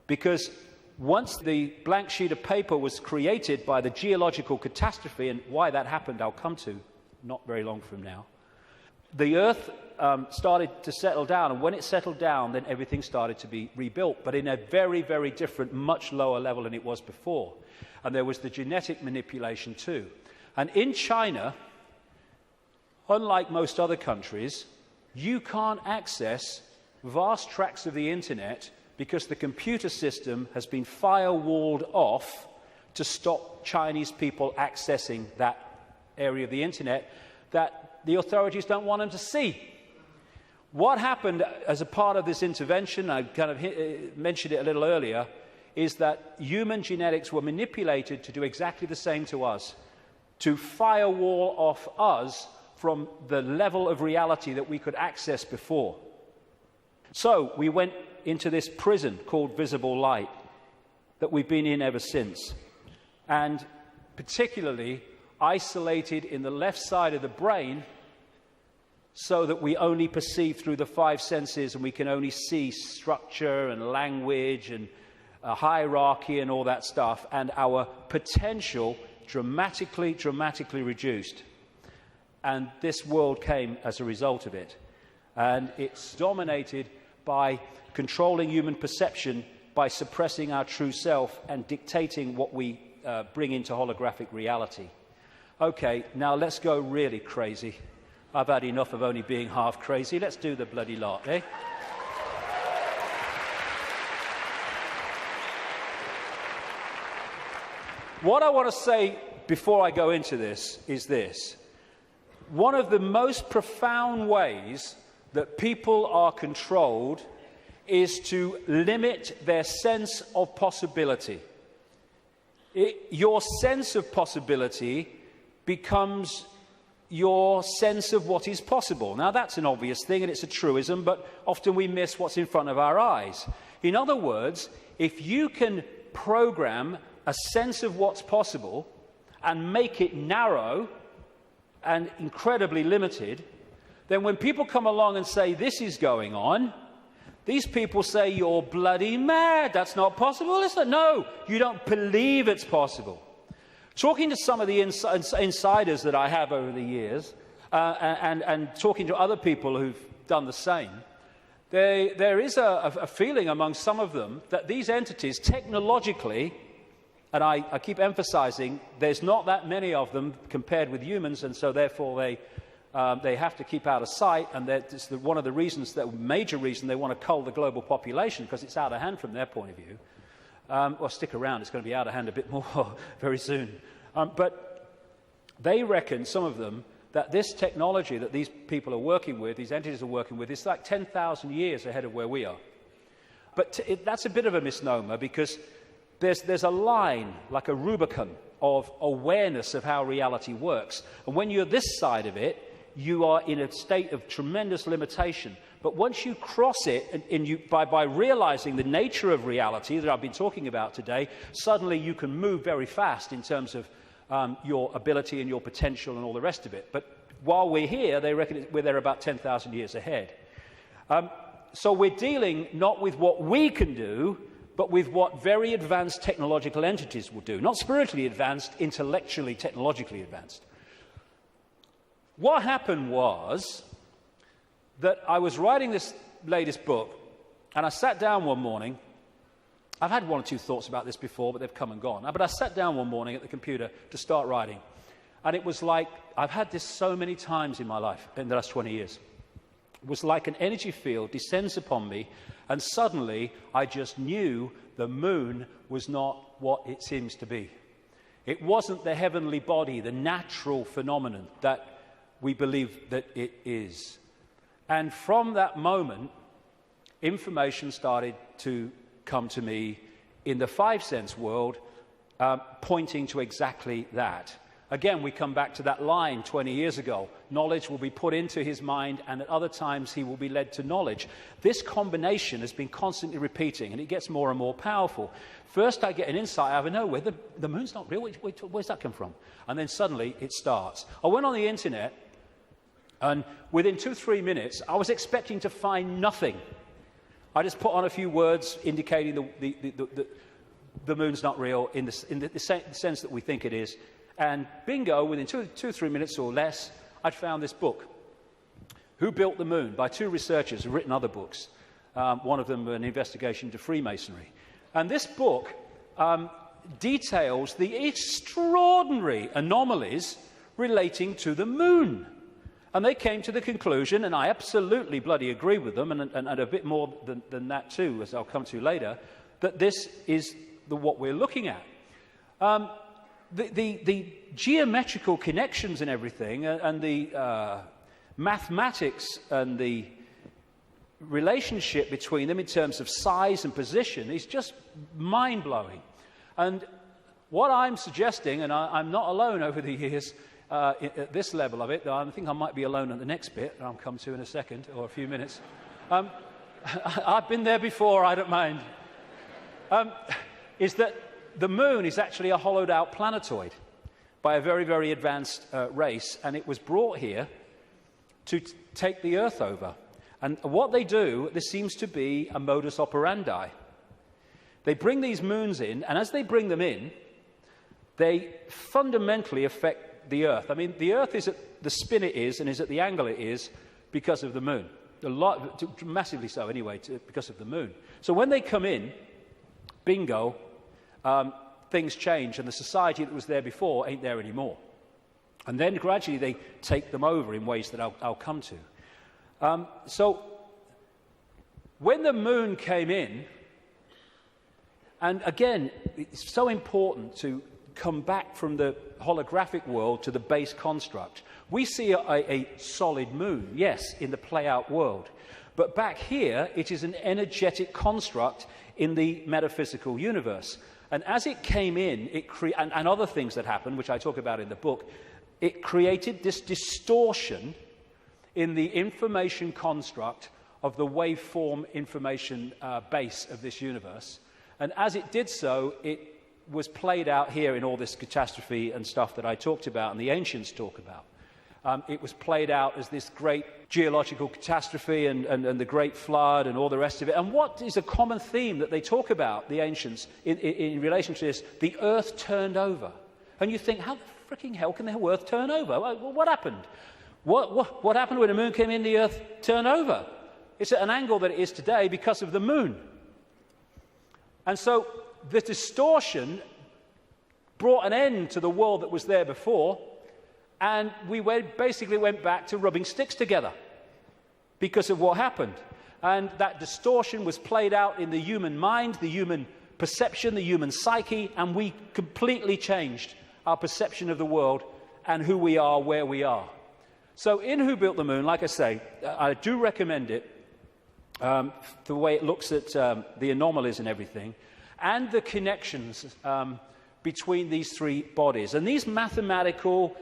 Because once the blank sheet of paper was created by the geological catastrophe, and why that happened I'll come to not very long from now, the earth started to settle down, and when it settled down, then everything started to be rebuilt, but in a very, very different, much lower level than it was before. And there was the genetic manipulation too. And in China, unlike most other countries, you can't access vast tracts of the internet because the computer system has been firewalled off to stop Chinese people accessing that area of the internet that the authorities don't want them to see. What happened as a part of this intervention, I kind of mentioned it a little earlier, is that human genetics were manipulated to do exactly the same to us, to firewall off us from the level of reality that we could access before. So we went into this prison called visible light that we've been in ever since, and particularly isolated in the left side of the brain so that we only perceive through the five senses, and we can only see structure and language and hierarchy and all that stuff, and our potential dramatically reduced. And this world came as a result of it. And it's dominated by controlling human perception, by suppressing our true self and dictating what we bring into holographic reality. Okay, now let's go really crazy. I've had enough of only being half crazy. Let's do the bloody lot, eh? What I want to say before I go into this is this. One of the most profound ways that people are controlled is to limit their sense of possibility. Your sense of possibility becomes your sense of what is possible. Now, that's an obvious thing, and it's a truism, but often we miss what's in front of our eyes. In other words, if you can program a sense of what's possible and make it narrow and incredibly limited, then when people come along and say, this is going on, these people say, you're bloody mad, that's not possible. Listen, no, you don't believe it's possible. Talking to some of the insiders that I have over the years, and talking to other people who've done the same, there is a feeling among some of them that these entities, technologically, and I keep emphasizing, there's not that many of them compared with humans, and so therefore they have to keep out of sight, and that's one of the reasons, the major reason they want to cull the global population, because it's out of hand from their point of view. Well, stick around, it's going to be out of hand a bit more very soon. But they reckon, some of them, that this technology that these people are working with, these entities are working with, is like 10,000 years ahead of where we are. But that's a bit of a misnomer, because there's a line, like a Rubicon, of awareness of how reality works. And when you're this side of it, you are in a state of tremendous limitation. But once you cross it, by realizing the nature of reality that I've been talking about today, suddenly you can move very fast in terms of your ability and your potential and all the rest of it. But while we're here, they reckon they're about 10,000 years ahead. So we're dealing not with what we can do, but with what very advanced technological entities will do. Not spiritually advanced, intellectually, technologically advanced. What happened was that I was writing this latest book, and I sat down one morning. I've had one or two thoughts about this before, but they've come and gone. But I sat down one morning at the computer to start writing. And it was like, I've had this so many times in my life, in the last 20 years. It was like an energy field descends upon me, and suddenly I just knew the moon was not what it seems to be. It wasn't the heavenly body, the natural phenomenon that we believe that it is. And from that moment, information started to come to me in the five-sense world, pointing to exactly that. Again, we come back to that line 20 years ago. Knowledge will be put into his mind, and at other times he will be led to knowledge. This combination has been constantly repeating, and it gets more and more powerful. First, I get an insight out of nowhere. The moon's not real. Where's that come from? And then suddenly it starts. I went on the internet, and within 2-3 minutes, I was expecting to find nothing. I just put on a few words indicating the moon's not real in the sense that we think it is. And bingo, within 2-3 minutes or less, I'd found this book, Who Built the Moon, by two researchers who've written other books. One of them an investigation into Freemasonry. And this book details the extraordinary anomalies relating to the moon. And they came to the conclusion, and I absolutely bloody agree with them, and a bit more than that too, as I'll come to later, that this is what we're looking at. The geometrical connections and everything, and the mathematics and the relationship between them in terms of size and position is just mind-blowing. And what I'm suggesting, and I'm not alone over the years at this level of it, though I think I might be alone at the next bit, that I'll come to in a second or a few minutes. I've been there before, I don't mind. Is that the moon is actually a hollowed-out planetoid by a very, very advanced race, and it was brought here to take the Earth over. And what they do, this seems to be a modus operandi. They bring these moons in, and as they bring them in, they fundamentally affect the Earth. I mean, the Earth is at the spin it is and is at the angle it is because of the moon. Massively so, anyway, because of the moon. So when they come in, bingo, things change, and the society that was there before ain't there anymore. And then gradually they take them over in ways that I'll come to. So when the moon came in, and again, it's so important to come back from the holographic world to the base construct. We see a solid moon, yes, in the play-out world. But back here, it is an energetic construct in the metaphysical universe. And as it came in, and other things that happened, which I talk about in the book, it created this distortion in the information construct of the waveform information base of this universe. And as it did so, it was played out here in all this catastrophe and stuff that I talked about and the ancients talk about. It was played out as this great geological catastrophe and the great flood and all the rest of it. And what is a common theme that they talk about, the ancients, in relation to this? The earth turned over. And you think, how the freaking hell can the earth turn over? Well, what happened? What happened when the moon came in, the earth turned over? It's at an angle that it is today because of the moon. And so the distortion brought an end to the world that was there before, and we basically went back to rubbing sticks together because of what happened. And that distortion was played out in the human mind, the human perception, the human psyche, and we completely changed our perception of the world and who we are, where we are. So in Who Built the Moon, like I say, I do recommend it, the way it looks at the anomalies and everything, and the connections between these three bodies. And these mathematical,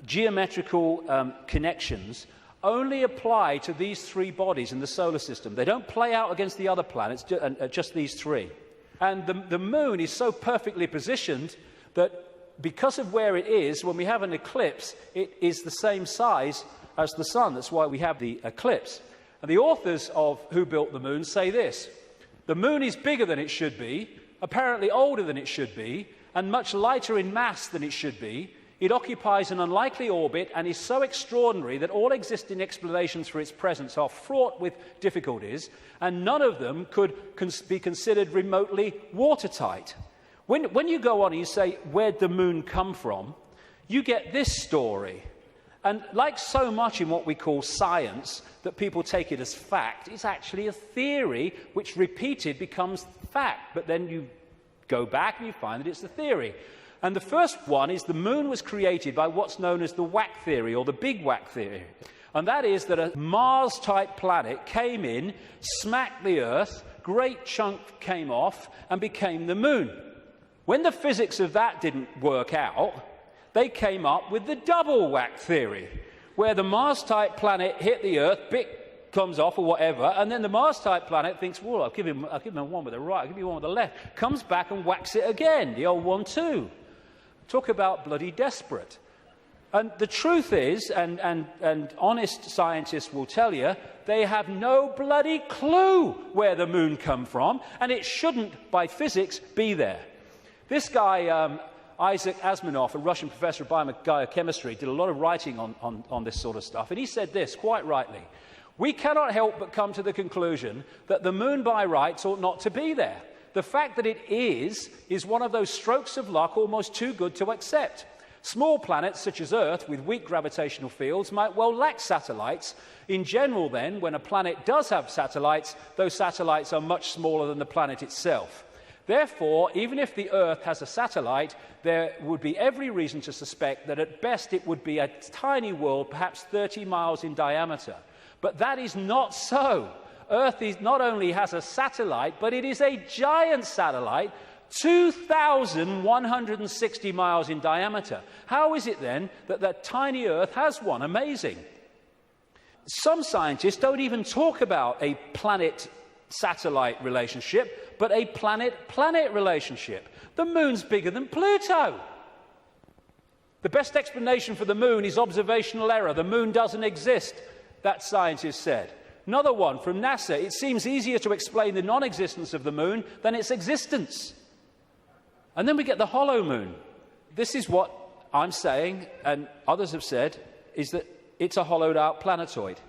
geometrical connections only apply to these three bodies in the solar system. They don't play out against the other planets, just these three. And the moon is so perfectly positioned that because of where it is, when we have an eclipse, it is the same size as the sun. That's why we have the eclipse. And the authors of Who Built the Moon say this: the moon is bigger than it should be, apparently older than it should be, and much lighter in mass than it should be. It occupies an unlikely orbit and is so extraordinary that all existing explanations for its presence are fraught with difficulties, and none of them could be considered remotely watertight. When you go on and you say, where'd the moon come from, you get this story. And like so much in what we call science, that people take it as fact, it's actually a theory which repeated becomes fact. But then you go back and you find that it's a theory. And the first one is the moon was created by what's known as the whack theory, or the big whack theory. And that is that a Mars-type planet came in, smacked the Earth, great chunk came off, and became the moon. When the physics of that didn't work out, they came up with the double whack theory, where the Mars-type planet hit the Earth, bit comes off or whatever, and then the Mars-type planet thinks, well, I'll give him one with the right, I'll give you one with the left, comes back and whacks it again, the old 1-2. Talk about bloody desperate. And the truth is, and honest scientists will tell you, they have no bloody clue where the moon come from, and it shouldn't, by physics, be there. This guy, Isaac Asimov, a Russian professor of biochemistry, did a lot of writing on this sort of stuff, and he said this, quite rightly: we cannot help but come to the conclusion that the moon by rights ought not to be there. The fact that it is one of those strokes of luck almost too good to accept. Small planets such as Earth with weak gravitational fields might well lack satellites. In general, then, when a planet does have satellites, those satellites are much smaller than the planet itself. Therefore, even if the Earth has a satellite, there would be every reason to suspect that at best it would be a tiny world, perhaps 30 miles in diameter. But that is not so. Earth not only has a satellite, but it is a giant satellite, 2,160 miles in diameter. How is it then that that tiny Earth has one? Amazing. Some scientists don't even talk about a planet-satellite relationship, but a planet-planet relationship. The moon's bigger than Pluto. The best explanation for the moon is observational error. The moon doesn't exist, that scientist said. Another one from NASA: it seems easier to explain the non-existence of the moon than its existence. And then we get the hollow moon. This is what I'm saying, and others have said, is that it's a hollowed-out planetoid.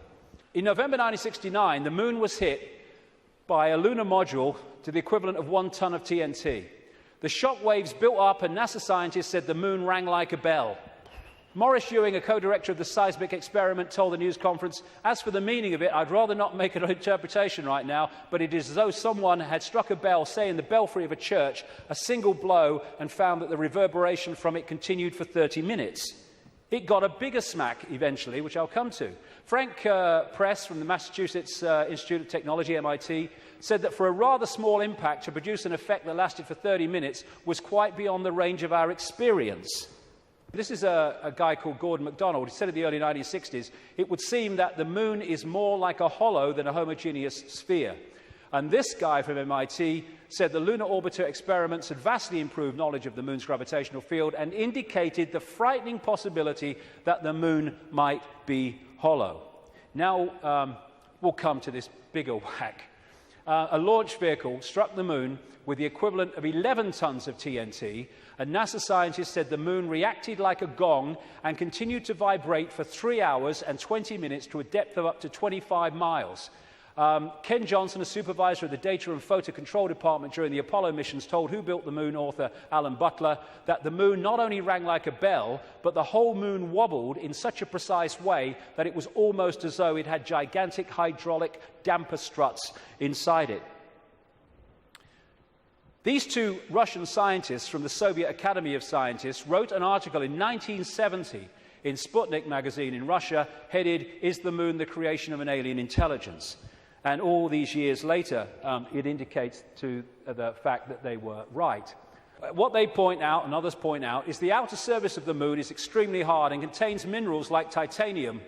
In November 1969, the moon was hit by a lunar module to the equivalent of 1 ton of TNT. The shock waves built up, and NASA scientists said the moon rang like a bell. Maurice Ewing, a co-director of the seismic experiment, told the news conference, "As for the meaning of it, I'd rather not make an interpretation right now, but it is as though someone had struck a bell, say in the belfry of a church, a single blow, and found that the reverberation from it continued for 30 minutes. It got a bigger smack eventually, which I'll come to. Frank Press from the Massachusetts Institute of Technology, MIT, said that for a rather small impact to produce an effect that lasted for 30 minutes was quite beyond the range of our experience. This is a guy called Gordon MacDonald. He said in the early 1960s, it would seem that the moon is more like a hollow than a homogeneous sphere. And this guy from MIT said the lunar orbiter experiments had vastly improved knowledge of the moon's gravitational field and indicated the frightening possibility that the moon might be hollow. Now, we'll come to this bigger whack. A launch vehicle struck the moon with the equivalent of 11 tons of TNT, and NASA scientists said the moon reacted like a gong and continued to vibrate for 3 hours and 20 minutes to a depth of up to 25 miles. Ken Johnson, a supervisor of the Data and Photo Control Department during the Apollo missions, told Who Built the Moon author Alan Butler that the moon not only rang like a bell, but the whole moon wobbled in such a precise way that it was almost as though it had gigantic hydraulic damper struts inside it. These two Russian scientists from the Soviet Academy of Scientists wrote an article in 1970 in Sputnik magazine in Russia, headed, "Is the Moon the Creation of an Alien Intelligence?" And all these years later, it indicates to the fact that they were right. What they point out, and others point out, is the outer surface of the Moon is extremely hard and contains minerals like titanium.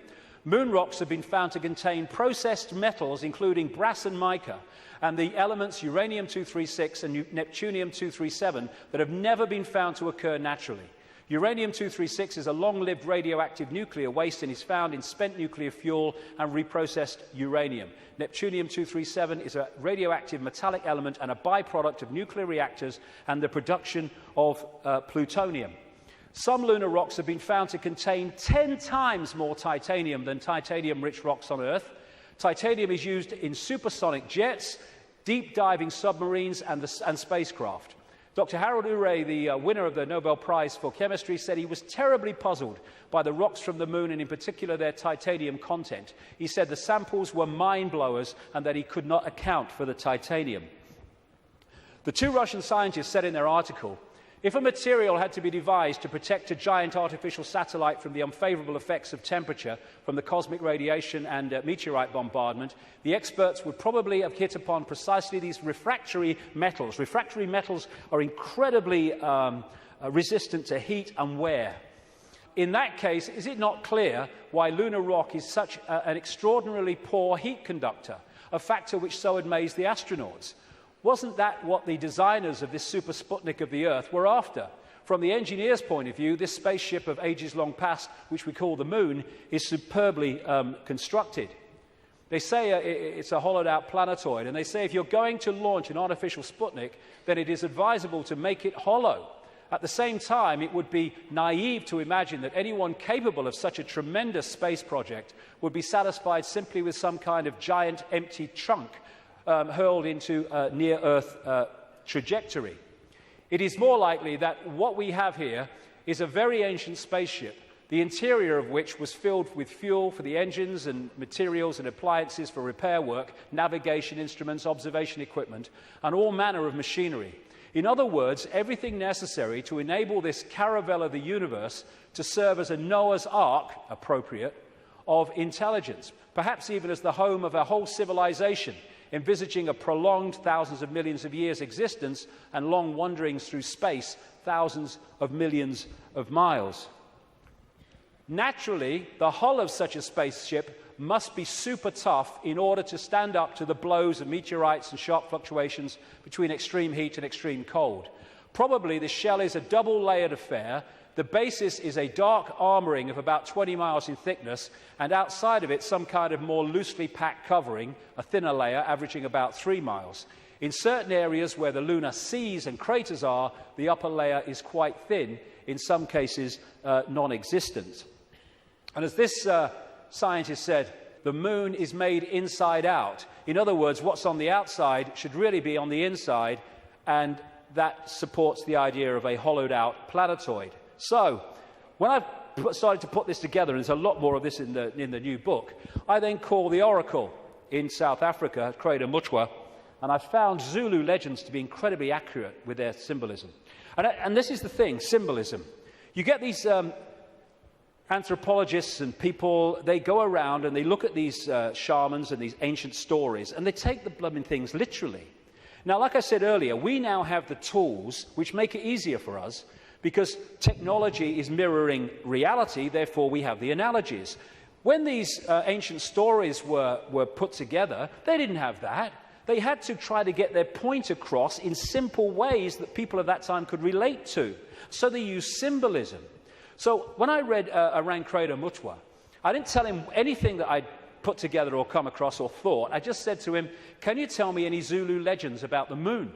Moon rocks have been found to contain processed metals, including brass and mica, and the elements uranium-236 and neptunium-237 that have never been found to occur naturally. Uranium-236 is a long-lived radioactive nuclear waste and is found in spent nuclear fuel and reprocessed uranium. Neptunium-237 is a radioactive metallic element and a byproduct of nuclear reactors and the production of plutonium. Some lunar rocks have been found to contain 10 times more titanium than titanium-rich rocks on Earth. Titanium is used in supersonic jets, deep-diving submarines, and spacecraft. Dr. Harold Urey, the winner of the Nobel Prize for Chemistry, said he was terribly puzzled by the rocks from the Moon, and in particular their titanium content. He said the samples were mind-blowers and that he could not account for the titanium. The two Russian scientists said in their article, if a material had to be devised to protect a giant artificial satellite from the unfavorable effects of temperature from the cosmic radiation and meteorite bombardment, the experts would probably have hit upon precisely these refractory metals. Refractory metals are incredibly resistant to heat and wear. In that case, is it not clear why lunar rock is such an extraordinarily poor heat conductor, a factor which so amazed the astronauts? Wasn't that what the designers of this super Sputnik of the Earth were after? From the engineer's point of view, this spaceship of ages long past, which we call the Moon, is superbly constructed. They say it's a hollowed-out planetoid, and they say if you're going to launch an artificial Sputnik, then it is advisable to make it hollow. At the same time, it would be naive to imagine that anyone capable of such a tremendous space project would be satisfied simply with some kind of giant empty chunk hurled into a near-Earth trajectory. It is more likely that what we have here is a very ancient spaceship, the interior of which was filled with fuel for the engines and materials and appliances for repair work, navigation instruments, observation equipment, and all manner of machinery. In other words, everything necessary to enable this caravel of the universe to serve as a Noah's Ark, appropriate, of intelligence, perhaps even as the home of a whole civilization, envisaging a prolonged thousands of millions of years existence and long wanderings through space, thousands of millions of miles. Naturally, the hull of such a spaceship must be super tough in order to stand up to the blows of meteorites and sharp fluctuations between extreme heat and extreme cold. Probably the shell is a double-layered affair. The basis is a dark armouring of about 20 miles in thickness, and outside of it some kind of more loosely packed covering, a thinner layer averaging about 3 miles. In certain areas where the lunar seas and craters are, the upper layer is quite thin, in some cases non-existent. And as this scientist said, the Moon is made inside out. In other words, what's on the outside should really be on the inside, and that supports the idea of a hollowed-out planetoid. So, when I started to put this together, and there's a lot more of this in the new book, I then called the oracle in South Africa, Credo Mutwa, and I found Zulu legends to be incredibly accurate with their symbolism. And this is the thing, symbolism. You get these anthropologists and people, they go around and they look at these shamans and these ancient stories, and they take the blooming things literally. Now, like I said earlier, we now have the tools which make it easier for us, because technology is mirroring reality, therefore we have the analogies. When these ancient stories were put together, they didn't have that. They had to try to get their point across in simple ways that people at that time could relate to. So they used symbolism. So when I read Arang Credo Mutwa, I didn't tell him anything that I'd put together or come across or thought. I just said to him, can you tell me any Zulu legends about the Moon?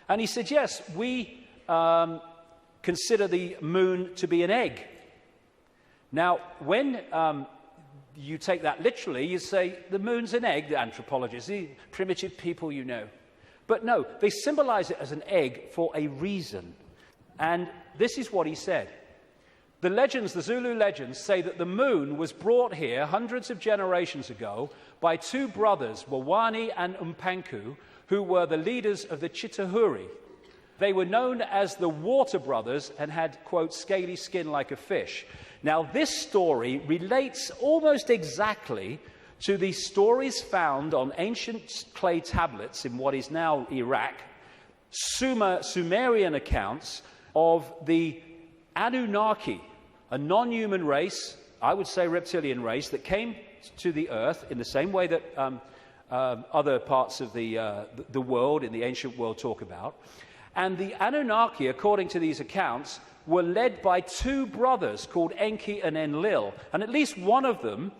And he said, yes, we consider the Moon to be an egg. Now, when you take that literally, you say, the Moon's an egg, the anthropologists, the primitive people you know. But no, they symbolize it as an egg for a reason. And this is what he said. The legends, the Zulu legends, say that the Moon was brought here hundreds of generations ago by two brothers, Wawani and Umpanku, who were the leaders of the Chitauri. They were known as the Water Brothers and had, quote, scaly skin like a fish. Now, this story relates almost exactly to the stories found on ancient clay tablets in what is now Iraq, Sumerian accounts of the Anunnaki, a non-human race, I would say reptilian race, that came to the earth in the same way that other parts of the world, in the ancient world, talk about. And the Anunnaki, according to these accounts, were led by two brothers called Enki and Enlil. And at least one of them,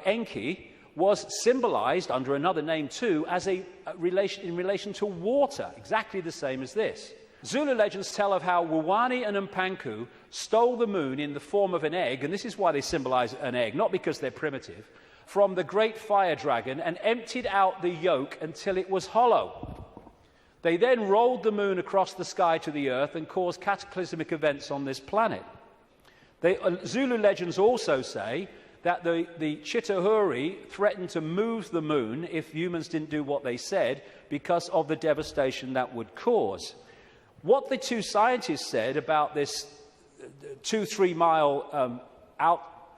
Enki, was symbolized under another name too as in relation to water, exactly the same as this. Zulu legends tell of how Wawani and Mpanku stole the moon in the form of an egg, and this is why they symbolize an egg, not because they're primitive, from the great fire dragon and emptied out the yolk until it was hollow. They then rolled the moon across the sky to the earth and caused cataclysmic events on this planet. Zulu legends also say that the Chitauri threatened to move the moon if humans didn't do what they said because of the devastation that would cause. What the two scientists said about this 2-3 mile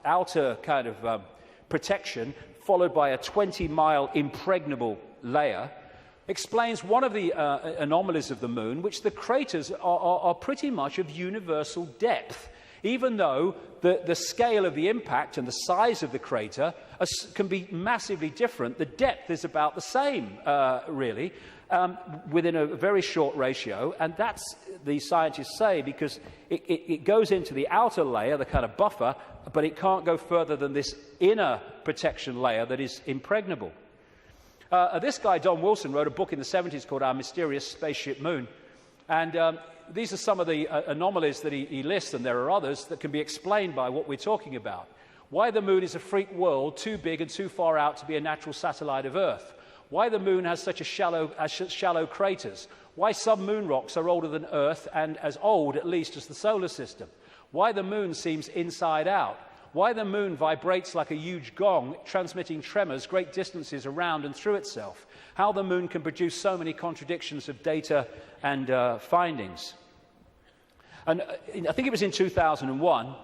outer kind of protection, followed by a 20-mile impregnable layer, explains one of the anomalies of the moon, which the craters are pretty much of universal depth. Even though the scale of the impact and the size of the crater can be massively different, the depth is about the same, really, within a very short ratio. And that's, the scientists say, because it goes into the outer layer, the kind of buffer, but it can't go further than this inner protection layer that is impregnable. This guy, Don Wilson, wrote a book in the 70s called Our Mysterious Spaceship Moon. And these are some of the anomalies that he lists, and there are others that can be explained by what we're talking about. Why the moon is a freak world, too big and too far out to be a natural satellite of Earth. Why the moon has such shallow craters. Why some moon rocks are older than Earth and as old, at least, as the solar system. Why the moon seems inside out. Why the moon vibrates like a huge gong, transmitting tremors great distances around and through itself. How the moon can produce so many contradictions of data and findings. And I think it was in 2001,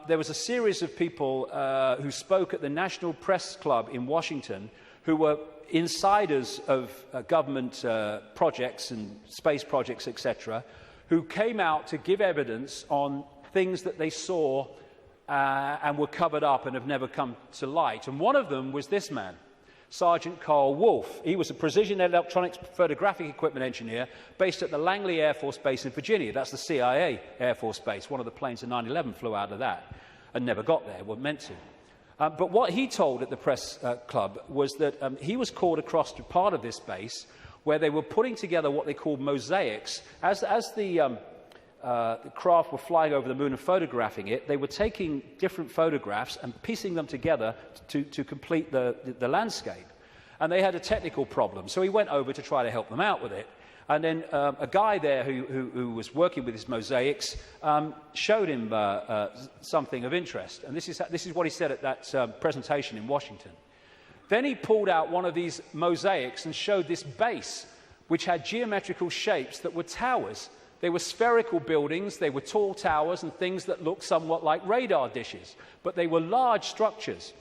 there was a series of people who spoke at the National Press Club in Washington who were insiders of government projects and space projects, etc., who came out to give evidence on things that they saw and were covered up and have never come to light. And one of them was this man, Sergeant Carl Wolf. He was a precision electronics photographic equipment engineer based at the Langley Air Force Base in Virginia. That's the CIA Air Force Base. One of the planes in 9/11 flew out of that and never got there, wasn't meant to. But what he told at the press club was that he was called across to part of this base where they were putting together what they called mosaics. As the craft were flying over the moon and photographing it, they were taking different photographs and piecing them together to complete the landscape. And they had a technical problem, so he went over to try to help them out with it. And then a guy there who was working with his mosaics showed him something of interest. And this is what he said at that presentation in Washington. Then he pulled out one of these mosaics and showed this base, which had geometrical shapes that were towers. They were spherical buildings, they were tall towers and things that looked somewhat like radar dishes, but they were large structures.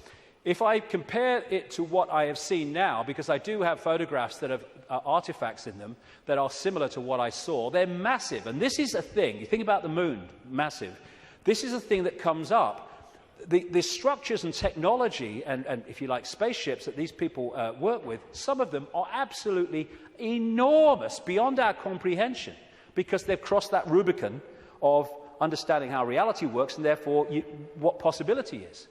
If I compare it to what I have seen now, because I do have photographs that have artifacts in them that are similar to what I saw, they're massive. And this is a thing, you think about the moon, massive. This is a thing that comes up. The structures and technology and, if you like, spaceships that these people work with, some of them are absolutely enormous, beyond our comprehension, because they've crossed that Rubicon of understanding how reality works and therefore what possibility is.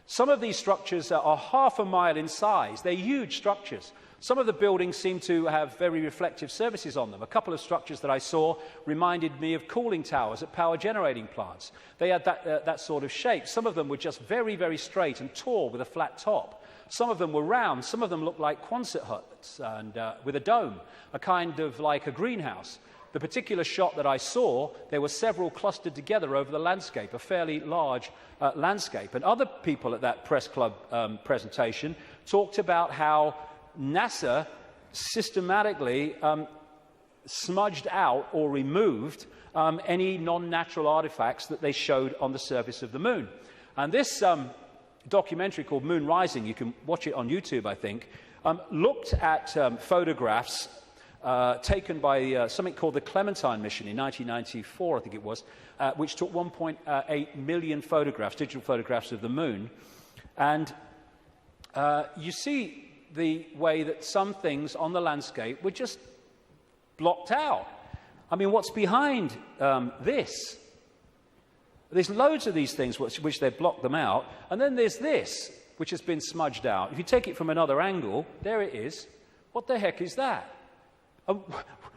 Some of these structures are half a mile in size. They're huge structures. Some of the buildings seem to have very reflective surfaces on them. A couple of structures that I saw reminded me of cooling towers at power generating plants. They had that sort of shape. Some of them were just very, very straight and tall with a flat top. Some of them were round. Some of them looked like Quonset huts and with a dome, a kind of like a greenhouse. The particular shot that I saw, there were several clustered together over the landscape, a fairly large landscape. And other people at that press club presentation talked about how NASA systematically smudged out or removed any non-natural artifacts that they showed on the surface of the moon. And this documentary called Moon Rising, you can watch it on YouTube, I think, looked at photographs taken by something called the Clementine mission in 1994, I think it was, which took 1.8 million photographs, digital photographs of the moon. And you see the way that some things on the landscape were just blocked out. I mean, what's behind this? There's loads of these things which they've blocked them out. And then there's this, which has been smudged out. If you take it from another angle, there it is. What the heck is that?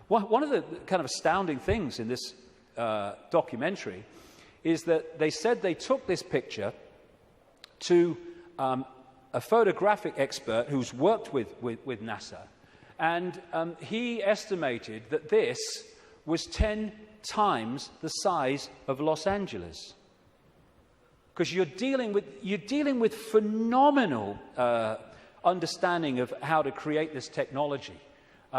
One of the kind of astounding things in this documentary is that they said they took this picture to a photographic expert who's worked with NASA, and he estimated that this was 10 times the size of Los Angeles. Because you're dealing with phenomenal understanding of how to create this technology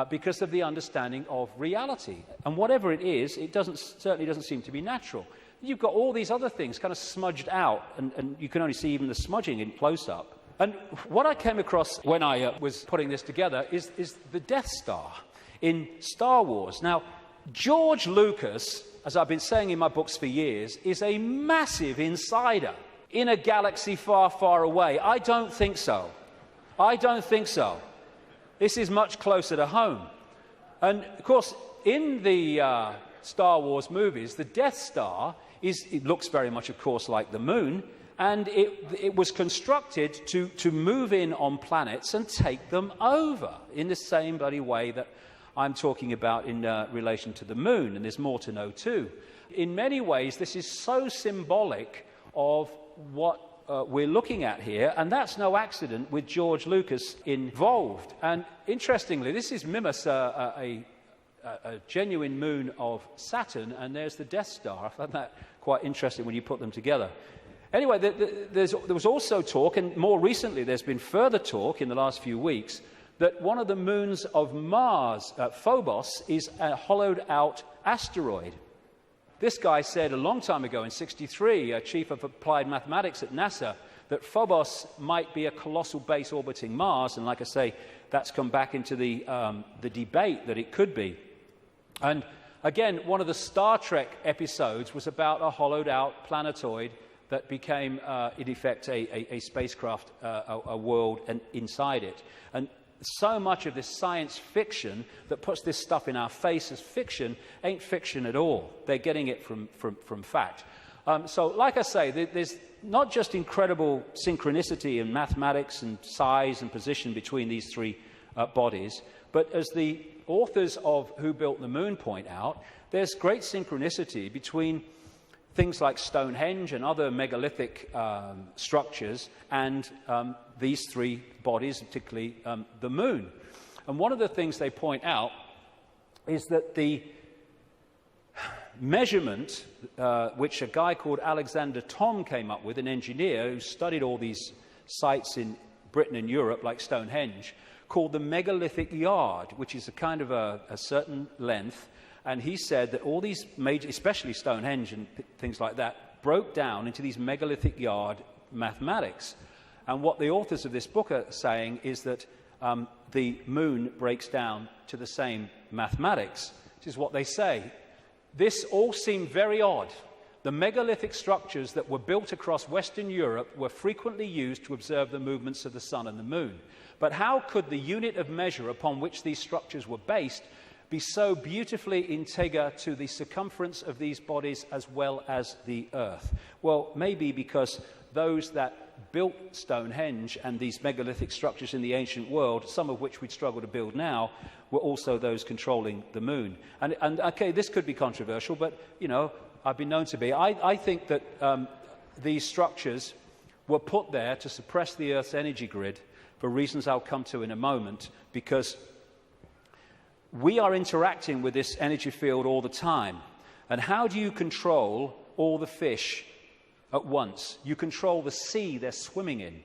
because of the understanding of reality. And whatever it is, it certainly doesn't seem to be natural. You've got all these other things kind of smudged out, and you can only see even the smudging in close-up. And what I came across when I was putting this together is the Death Star in Star Wars. Now, George Lucas, as I've been saying in my books for years, is a massive insider in a galaxy far, far away. I don't think so. I don't think so. This is much closer to home. And, of course, in the Star Wars movies, the Death Star it looks very much, of course, like the moon, and it was constructed to move in on planets and take them over in the same bloody way that I'm talking about in relation to the moon, and there's more to know too. In many ways, this is so symbolic of what we're looking at here, and that's no accident with George Lucas involved. And interestingly, this is Mimas, a genuine moon of Saturn, and there's the Death Star. I found that quite interesting when you put them together. Anyway, there was also talk, and more recently there's been further talk in the last few weeks, that one of the moons of Mars, Phobos, is a hollowed-out asteroid. This guy said a long time ago, in '63, chief of applied mathematics at NASA, that Phobos might be a colossal base orbiting Mars, and like I say, that's come back into the debate that it could be. And again, one of the Star Trek episodes was about a hollowed-out planetoid that became, in effect, a spacecraft, a world, and inside it. And so much of this science fiction that puts this stuff in our face as fiction ain't fiction at all. They're getting it from fact. So, like I say, there's not just incredible synchronicity in mathematics and size and position between these three bodies, but as the authors of Who Built the Moon point out, there's great synchronicity between things like Stonehenge and other megalithic structures and these three bodies, particularly the moon. And one of the things they point out is that the measurement, which a guy called Alexander Thom came up with, an engineer who studied all these sites in Britain and Europe, like Stonehenge, called the megalithic yard, which is a kind of a certain length. And he said that all these major, especially Stonehenge and things like that, broke down into these megalithic yard mathematics. And what the authors of this book are saying is that the moon breaks down to the same mathematics, which is what they say. This all seemed very odd. The megalithic structures that were built across Western Europe were frequently used to observe the movements of the sun and the moon. But how could the unit of measure upon which these structures were based be so beautifully integer to the circumference of these bodies as well as the Earth? Well, maybe because those that built Stonehenge and these megalithic structures in the ancient world, some of which we'd struggle to build now, were also those controlling the moon. And okay, this could be controversial, but, you know, I've been known to be. I think that these structures were put there to suppress the Earth's energy grid for reasons I'll come to in a moment, because we are interacting with this energy field all the time. And how do you control all the fish at once? You control the sea they're swimming in.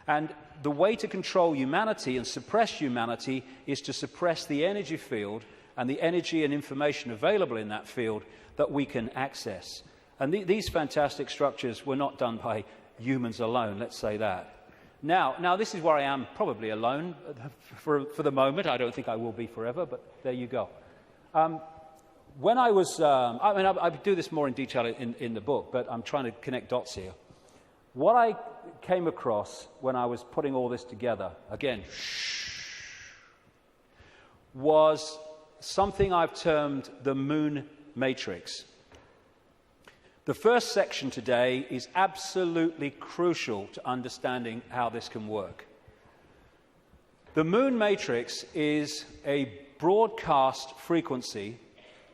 And the way to control humanity and suppress humanity is to suppress the energy field and the energy and information available in that field that we can access. And these fantastic structures were not done by humans alone, let's say that. Now this is where I am probably alone for the moment. I don't think I will be forever, but there you go. When I was, I do this more in detail in the book, but I'm trying to connect dots here. What I came across when I was putting all this together, again, was something I've termed the moon matrix. The first section today is absolutely crucial to understanding how this can work. The moon matrix is a broadcast frequency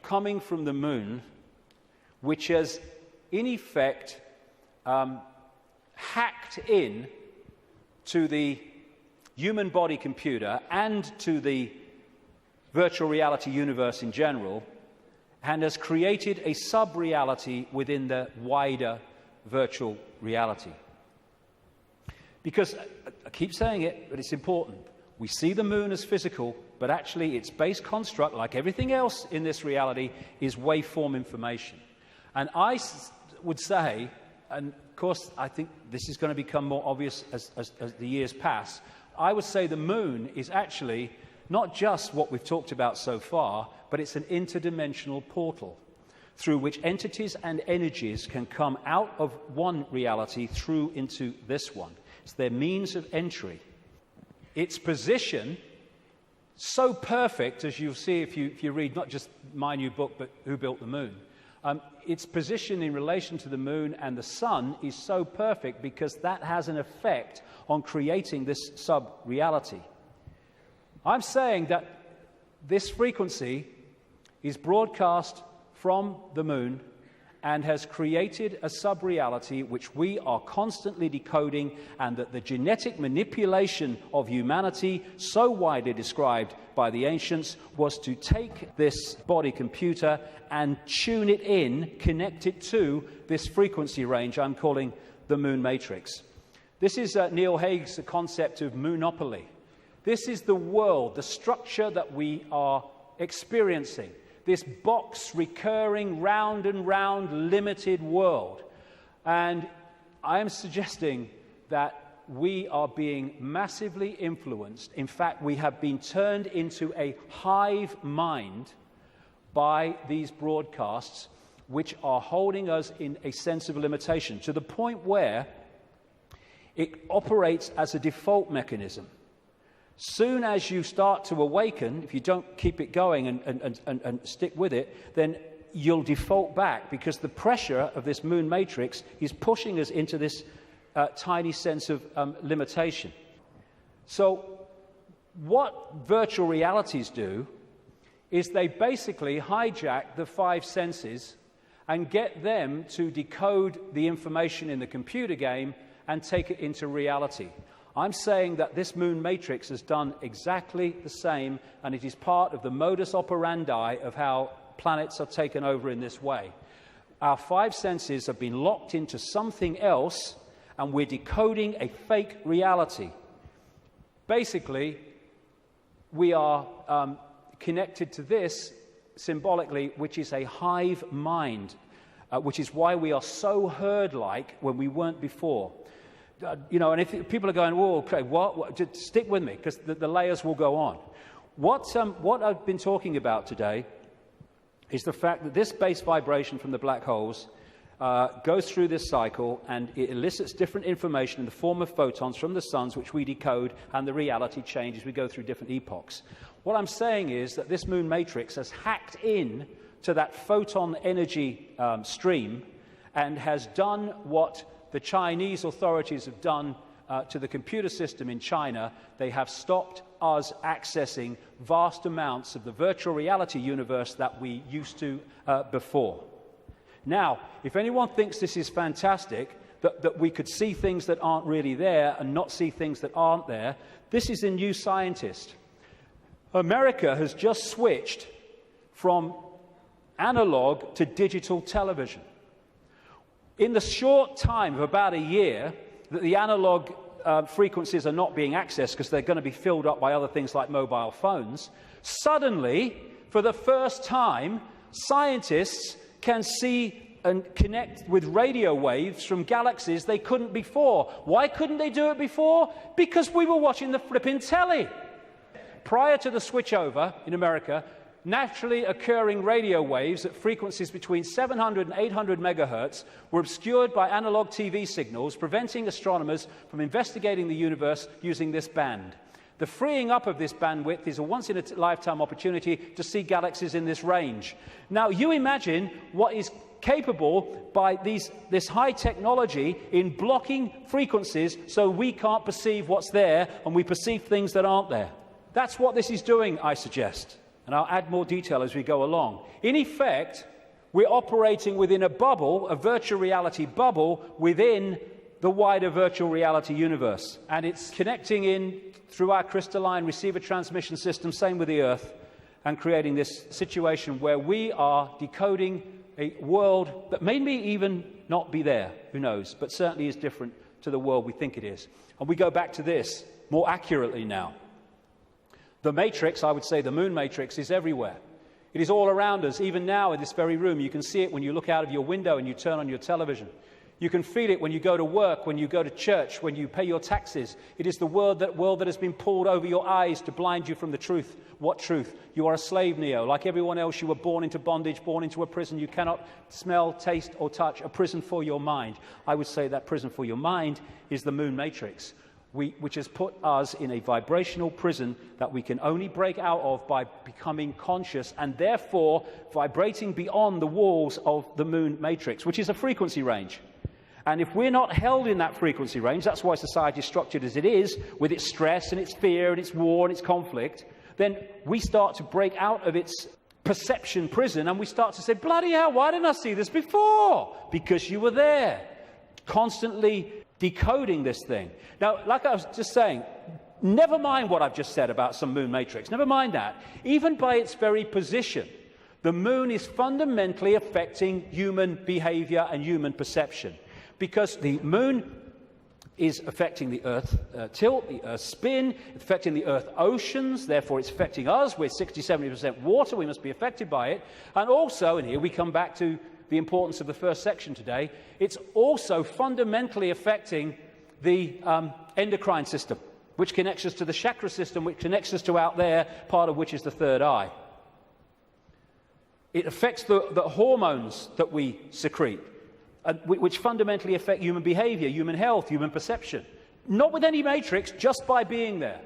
coming from the moon, which has, in effect, hacked in to the human body computer and to the virtual reality universe in general, and has created a sub-reality within the wider virtual reality. Because, I keep saying it, but it's important, we see the moon as physical, but actually its base construct, like everything else in this reality, is waveform information. And I would say, and of course I think this is going to become more obvious as the years pass, I would say the moon is actually not just what we've talked about so far, but it's an interdimensional portal through which entities and energies can come out of one reality through into this one. It's their means of entry. Its position, so perfect, as you'll see if you read not just my new book, but Who Built the Moon, its position in relation to the moon and the sun is so perfect because that has an effect on creating this sub-reality. I'm saying that this frequency is broadcast from the moon and has created a sub-reality which we are constantly decoding, and that the genetic manipulation of humanity, so widely described by the ancients, was to take this body computer and tune it in, connect it to this frequency range I'm calling the moon matrix. This is Neil Haig's concept of moonopoly. This is the world, the structure that we are experiencing. This box, recurring, round and round, limited world. And I am suggesting that we are being massively influenced. In fact, we have been turned into a hive mind by these broadcasts, which are holding us in a sense of limitation, to the point where it operates as a default mechanism. Soon as you start to awaken, if you don't keep it going and stick with it, then you'll default back, because the pressure of this moon matrix is pushing us into this tiny sense of limitation. So what virtual realities do is they basically hijack the five senses and get them to decode the information in the computer game and take it into reality. I'm saying that this moon matrix has done exactly the same, and it is part of the modus operandi of how planets are taken over in this way. Our five senses have been locked into something else, and we're decoding a fake reality. Basically, we are connected to this symbolically, which is a hive mind, which is why we are so herd-like when we weren't before. And if people are going, "Whoa, okay, what?" Just stick with me, because the layers will go on. What I've been talking about today is the fact that this base vibration from the black holes goes through this cycle, and it elicits different information in the form of photons from the suns, which we decode, and the reality changes. We go through different epochs. What I'm saying is that this moon matrix has hacked in to that photon energy stream and has done what the Chinese authorities have done to the computer system in China. They have stopped us accessing vast amounts of the virtual reality universe that we used to before. Now, if anyone thinks this is fantastic, that we could see things that aren't really there and not see things that aren't there, this is a New Scientist. America has just switched from analog to digital television. In the short time of about a year that the analog frequencies are not being accessed because they're going to be filled up by other things like mobile phones, suddenly, for the first time, scientists can see and connect with radio waves from galaxies they couldn't before. Why couldn't they do it before? Because we were watching the flipping telly. Prior to the switchover in America, naturally occurring radio waves at frequencies between 700 and 800 megahertz were obscured by analog TV signals, preventing astronomers from investigating the universe using this band. The freeing up of this bandwidth is a once-in-a-lifetime opportunity to see galaxies in this range. Now, you imagine what is capable by this high technology in blocking frequencies so we can't perceive what's there and we perceive things that aren't there. That's what this is doing, I suggest. And I'll add more detail as we go along. In effect, we're operating within a bubble, a virtual reality bubble, within the wider virtual reality universe. And it's connecting in through our crystalline receiver transmission system, same with the Earth, and creating this situation where we are decoding a world that may even not be there, who knows, but certainly is different to the world we think it is. And we go back to this more accurately now. The matrix, I would say the moon matrix, is everywhere. It is all around us, even now in this very room. You can see it when you look out of your window and you turn on your television. You can feel it when you go to work, when you go to church, when you pay your taxes. It is the world that has been pulled over your eyes to blind you from the truth. What truth? You are a slave, Neo. Like everyone else, you were born into bondage, born into a prison. You cannot smell, taste, or touch. A prison for your mind. I would say that prison for your mind is the moon matrix, which has put us in a vibrational prison that we can only break out of by becoming conscious and therefore vibrating beyond the walls of the moon matrix, which is a frequency range. And if we're not held in that frequency range, that's why society is structured as it is, with its stress and its fear and its war and its conflict, then we start to break out of its perception prison and we start to say, bloody hell, why didn't I see this before? Because you were there, constantly decoding this thing. Now, like I was just saying, never mind what I've just said about some moon matrix, never mind that. Even by its very position, the moon is fundamentally affecting human behavior and human perception. Because the moon is affecting the Earth tilt, the Earth spin, affecting the Earth oceans, therefore it's affecting us. We're 60-70% water, we must be affected by it. And also, and here we come back to the importance of the first section today, it's also fundamentally affecting the endocrine system, which connects us to the chakra system, which connects us to out there, part of which is the third eye. It affects the hormones that we secrete, which fundamentally affect human behavior, human health, human perception. Not with any matrix, just by being there.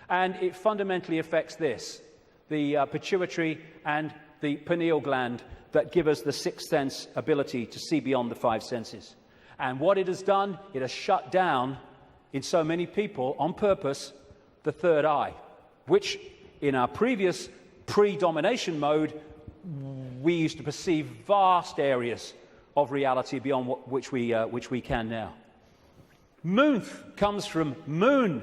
And it fundamentally affects this, the pituitary and the pineal gland that give us the sixth sense ability to see beyond the five senses. And what it has done, it has shut down, in so many people, on purpose, the third eye, which in our previous pre-domination mode, we used to perceive vast areas of reality beyond which we can now. Moon comes from moon.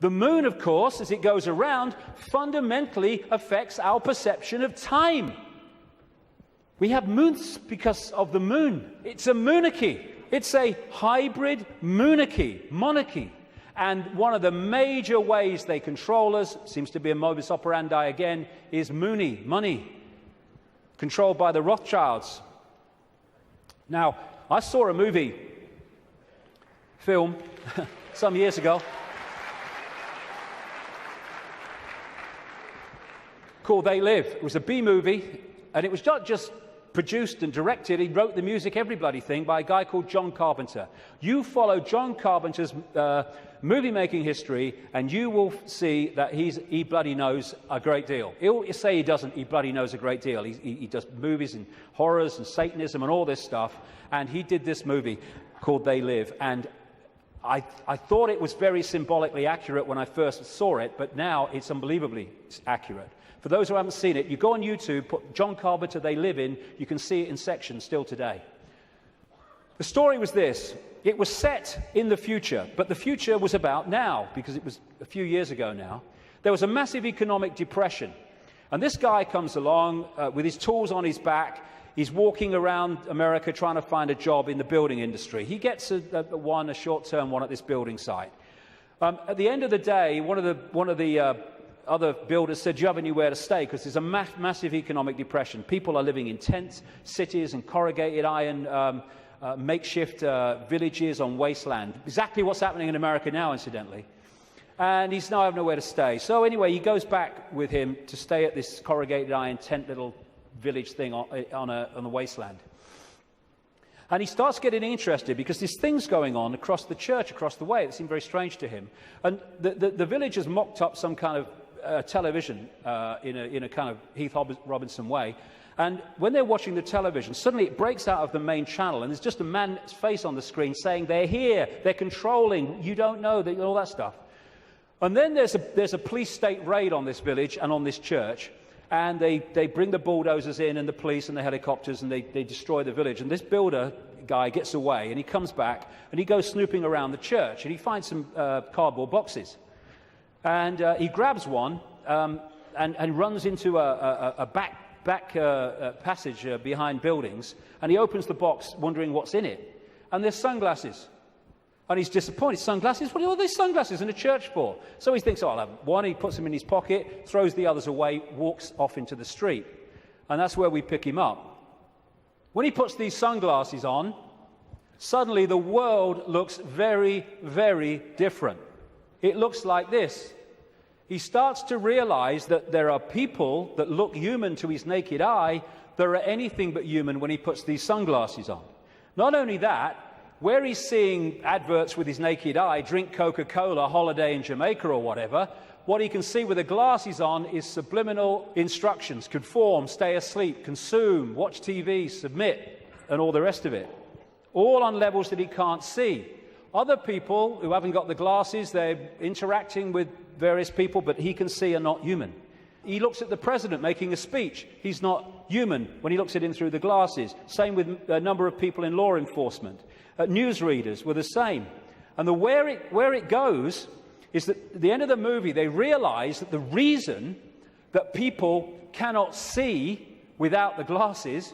The moon, of course, as it goes around, fundamentally affects our perception of time. We have moons because of the moon. It's a monarchy. It's a hybrid monarchy. And one of the major ways they control us, seems to be a modus operandi again, is money, controlled by the Rothschilds. Now, I saw a film some years ago called They Live. It was a B-movie, and it was not just produced and directed. He wrote the music, every bloody thing, by a guy called John Carpenter. You follow John Carpenter's movie-making history, and you will see that he bloody knows a great deal. He'll say he doesn't, he bloody knows a great deal. He does movies and horrors and Satanism and all this stuff, and he did this movie called They Live, and I thought it was very symbolically accurate when I first saw it, but now it's unbelievably accurate. For those who haven't seen it, you go on YouTube, put John Carpenter They Live in, you can see it in sections still today. The story was this. It was set in the future, but the future was about now, because it was a few years ago now. There was a massive economic depression, and this guy comes along with his tools on his back. He's walking around America trying to find a job in the building industry. He gets a short-term one at this building site. At the end of the day, one of the other builders said, "Do you have anywhere to stay?" Because there's a massive economic depression. People are living in tent cities and corrugated iron makeshift villages on wasteland. Exactly what's happening in America now, incidentally. And he's now have nowhere to stay. So anyway, he goes back with him to stay at this corrugated iron tent little village thing on the wasteland. And he starts getting interested because there's things going on across the church, across the way, that seem very strange to him. And the villagers mocked up some kind of television in a kind of Heath Robinson way. And when they're watching the television, suddenly it breaks out of the main channel, and there's just a man's face on the screen saying, "They're here, they're controlling, you don't know," all that stuff. And then there's a police state raid on this village and on this church, and they bring the bulldozers in and the police and the helicopters, and they destroy the village. And this builder guy gets away, and he comes back, and he goes snooping around the church, and he finds some cardboard boxes. And he grabs one and runs into a back passage behind buildings, and he opens the box wondering what's in it. And there's sunglasses. And he's disappointed. Sunglasses? What are all these sunglasses in a church for? So he thinks, "Oh, I'll have one." He puts them in his pocket, throws the others away, walks off into the street. And that's where we pick him up. When he puts these sunglasses on, suddenly the world looks very, very different. It looks like this. He starts to realize that there are people that look human to his naked eye that are anything but human when he puts these sunglasses on. Not only that, where he's seeing adverts with his naked eye, drink Coca-Cola, holiday in Jamaica or whatever, what he can see with the glasses on is subliminal instructions: conform, stay asleep, consume, watch TV, submit, and all the rest of it. All on levels that he can't see. Other people who haven't got the glasses, they're interacting with various people, but he can see are not human. He looks at the president making a speech. He's not human when he looks at him through the glasses. Same with a number of people in law enforcement. Newsreaders were the same. And where it goes is that at the end of the movie, they realize that the reason that people cannot see without the glasses,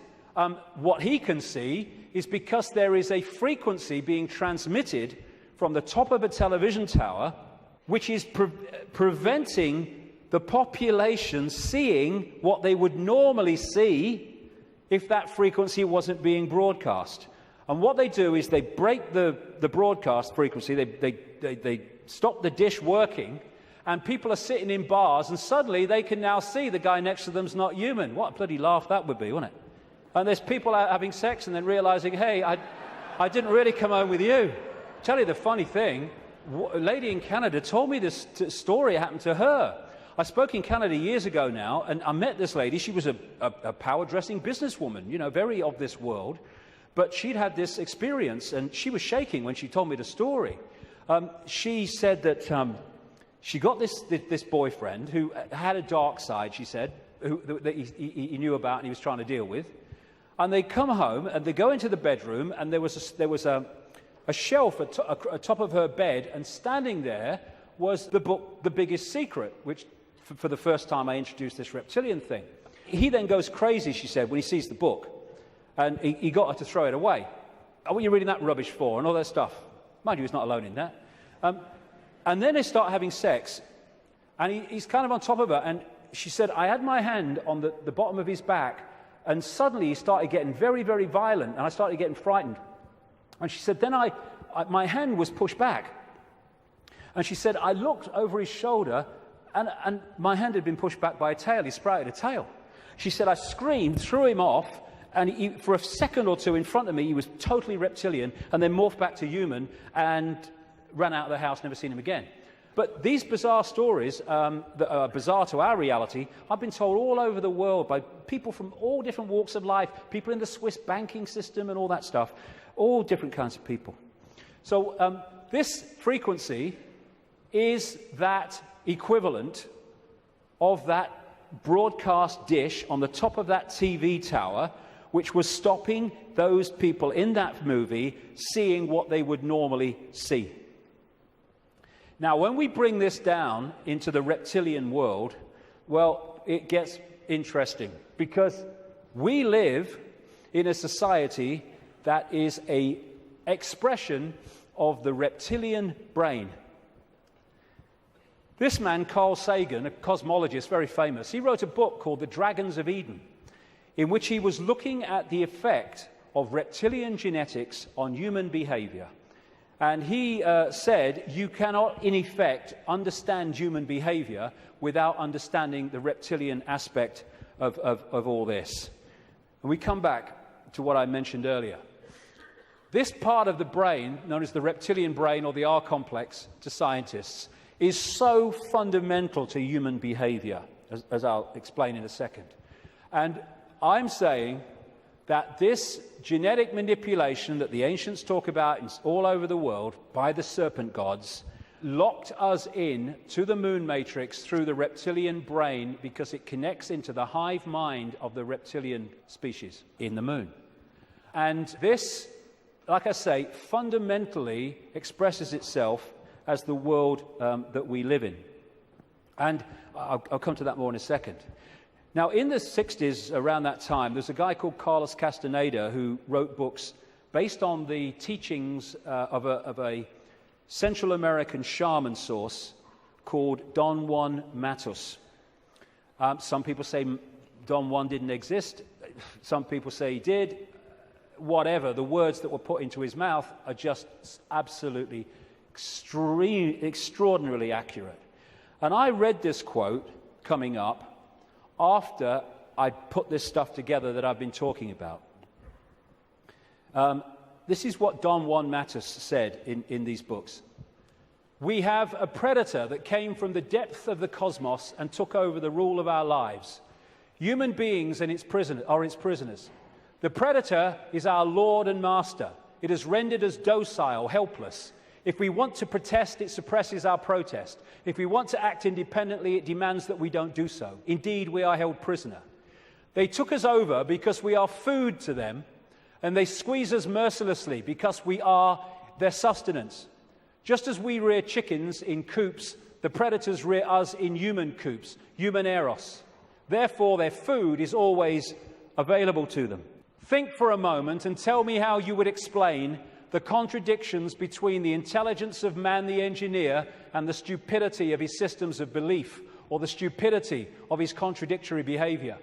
what he can see, is because there is a frequency being transmitted from the top of a television tower, which is preventing the population seeing what they would normally see if that frequency wasn't being broadcast. And what they do is they break the broadcast frequency, they stop the dish working, and people are sitting in bars, and suddenly they can now see the guy next to them's not human. What a bloody laugh that would be, wouldn't it? And there's people out having sex and then realizing, "Hey, I didn't really come home with you." Tell you the funny thing, a lady in Canada told me this story happened to her. I spoke in Canada years ago now, and I met this lady. She was a power-dressing businesswoman, very of this world. But she'd had this experience, and she was shaking when she told me the story. She said that she got this boyfriend who had a dark side, she said, that he knew about and he was trying to deal with. And they come home, and they go into the bedroom, and there was a shelf at top of her bed, and standing there was the book, The Biggest Secret, which for the first time I introduced this reptilian thing. He then goes crazy, she said, when he sees the book. And he got her to throw it away. "Oh, what are you reading that rubbish for?" and all that stuff. Mind you, he's not alone in that. And then they start having sex, and he's kind of on top of her. And she said, "I had my hand on the bottom of his back, and suddenly he started getting very, very violent, and I started getting frightened." And she said, "Then my hand was pushed back." And she said, "I looked over his shoulder, and my hand had been pushed back by a tail. He sprouted a tail." She said, "I screamed, threw him off, and for a second or two in front of me, he was totally reptilian, and then morphed back to human and ran out of the house, never seen him again." But these bizarre stories that are bizarre to our reality, I've been told all over the world by people from all different walks of life, people in the Swiss banking system and all that stuff, all different kinds of people. So this frequency is that equivalent of that broadcast dish on the top of that TV tower, which was stopping those people in that movie seeing what they would normally see. Now, when we bring this down into the reptilian world, well, it gets interesting, because we live in a society that is an expression of the reptilian brain. This man, Carl Sagan, a cosmologist, very famous, he wrote a book called The Dragons of Eden, in which he was looking at the effect of reptilian genetics on human behavior. And he said you cannot, in effect, understand human behavior without understanding the reptilian aspect of all this. And we come back to what I mentioned earlier. This part of the brain, known as the reptilian brain or the R complex to scientists, is so fundamental to human behavior, as I'll explain in a second. And I'm saying that this genetic manipulation that the ancients talk about all over the world by the serpent gods locked us in to the moon matrix through the reptilian brain because it connects into the hive mind of the reptilian species in the moon. And this, like I say, fundamentally expresses itself as the world that we live in. And I'll come to that more in a second. Now, in the 60s, around that time, there's a guy called Carlos Castaneda who wrote books based on the teachings of a Central American shaman source called Don Juan Matus. Some people say Don Juan didn't exist. Some people say he did. Whatever, the words that were put into his mouth are just absolutely extraordinarily accurate. And I read this quote coming up after I put this stuff together that I've been talking about. This is what Don Juan Matus said in these books. We have a predator that came from the depth of the cosmos and took over the rule of our lives. Human beings and its prisoners. The predator is our lord and master. It has rendered us docile, helpless. If we want to protest, it suppresses our protest. If we want to act independently, it demands that we don't do so. Indeed, we are held prisoner. They took us over because we are food to them, and they squeeze us mercilessly because we are their sustenance. Just as we rear chickens in coops, the predators rear us in human coops, human eros. Therefore, their food is always available to them. Think for a moment and tell me how you would explain the contradictions between the intelligence of man the engineer and the stupidity of his systems of belief, or the stupidity of his contradictory behavior.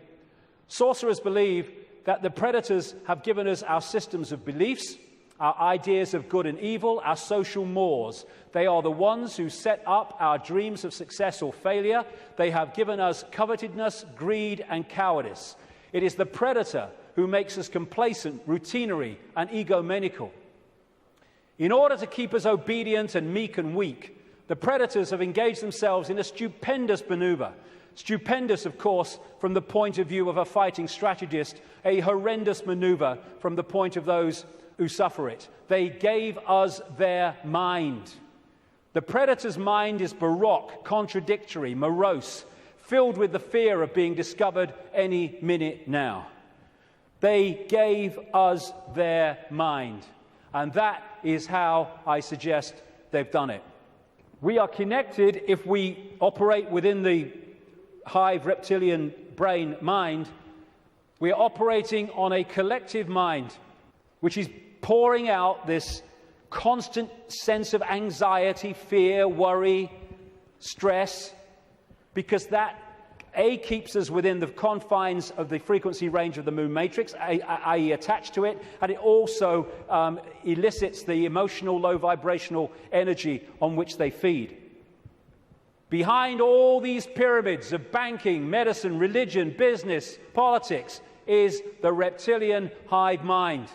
Sorcerers believe that the predators have given us our systems of beliefs, our ideas of good and evil, our social mores. They are the ones who set up our dreams of success or failure. They have given us covetousness, greed, and cowardice. It is the predator who makes us complacent, routinary, and egomaniacal. In order to keep us obedient and meek and weak, the predators have engaged themselves in a stupendous maneuver. Stupendous, of course, from the point of view of a fighting strategist, a horrendous maneuver from the point of those who suffer it. They gave us their mind. The predator's mind is baroque, contradictory, morose, filled with the fear of being discovered any minute now. They gave us their mind. And that is how I suggest they've done it. We are connected if we operate within the hive reptilian brain mind. We are operating on a collective mind, which is pouring out this constant sense of anxiety, fear, worry, stress, because that keeps us within the confines of the frequency range of the moon matrix, i.e. attached to it, and it also elicits the emotional, low vibrational energy on which they feed. Behind all these pyramids of banking, medicine, religion, business, politics is the reptilian hive mind.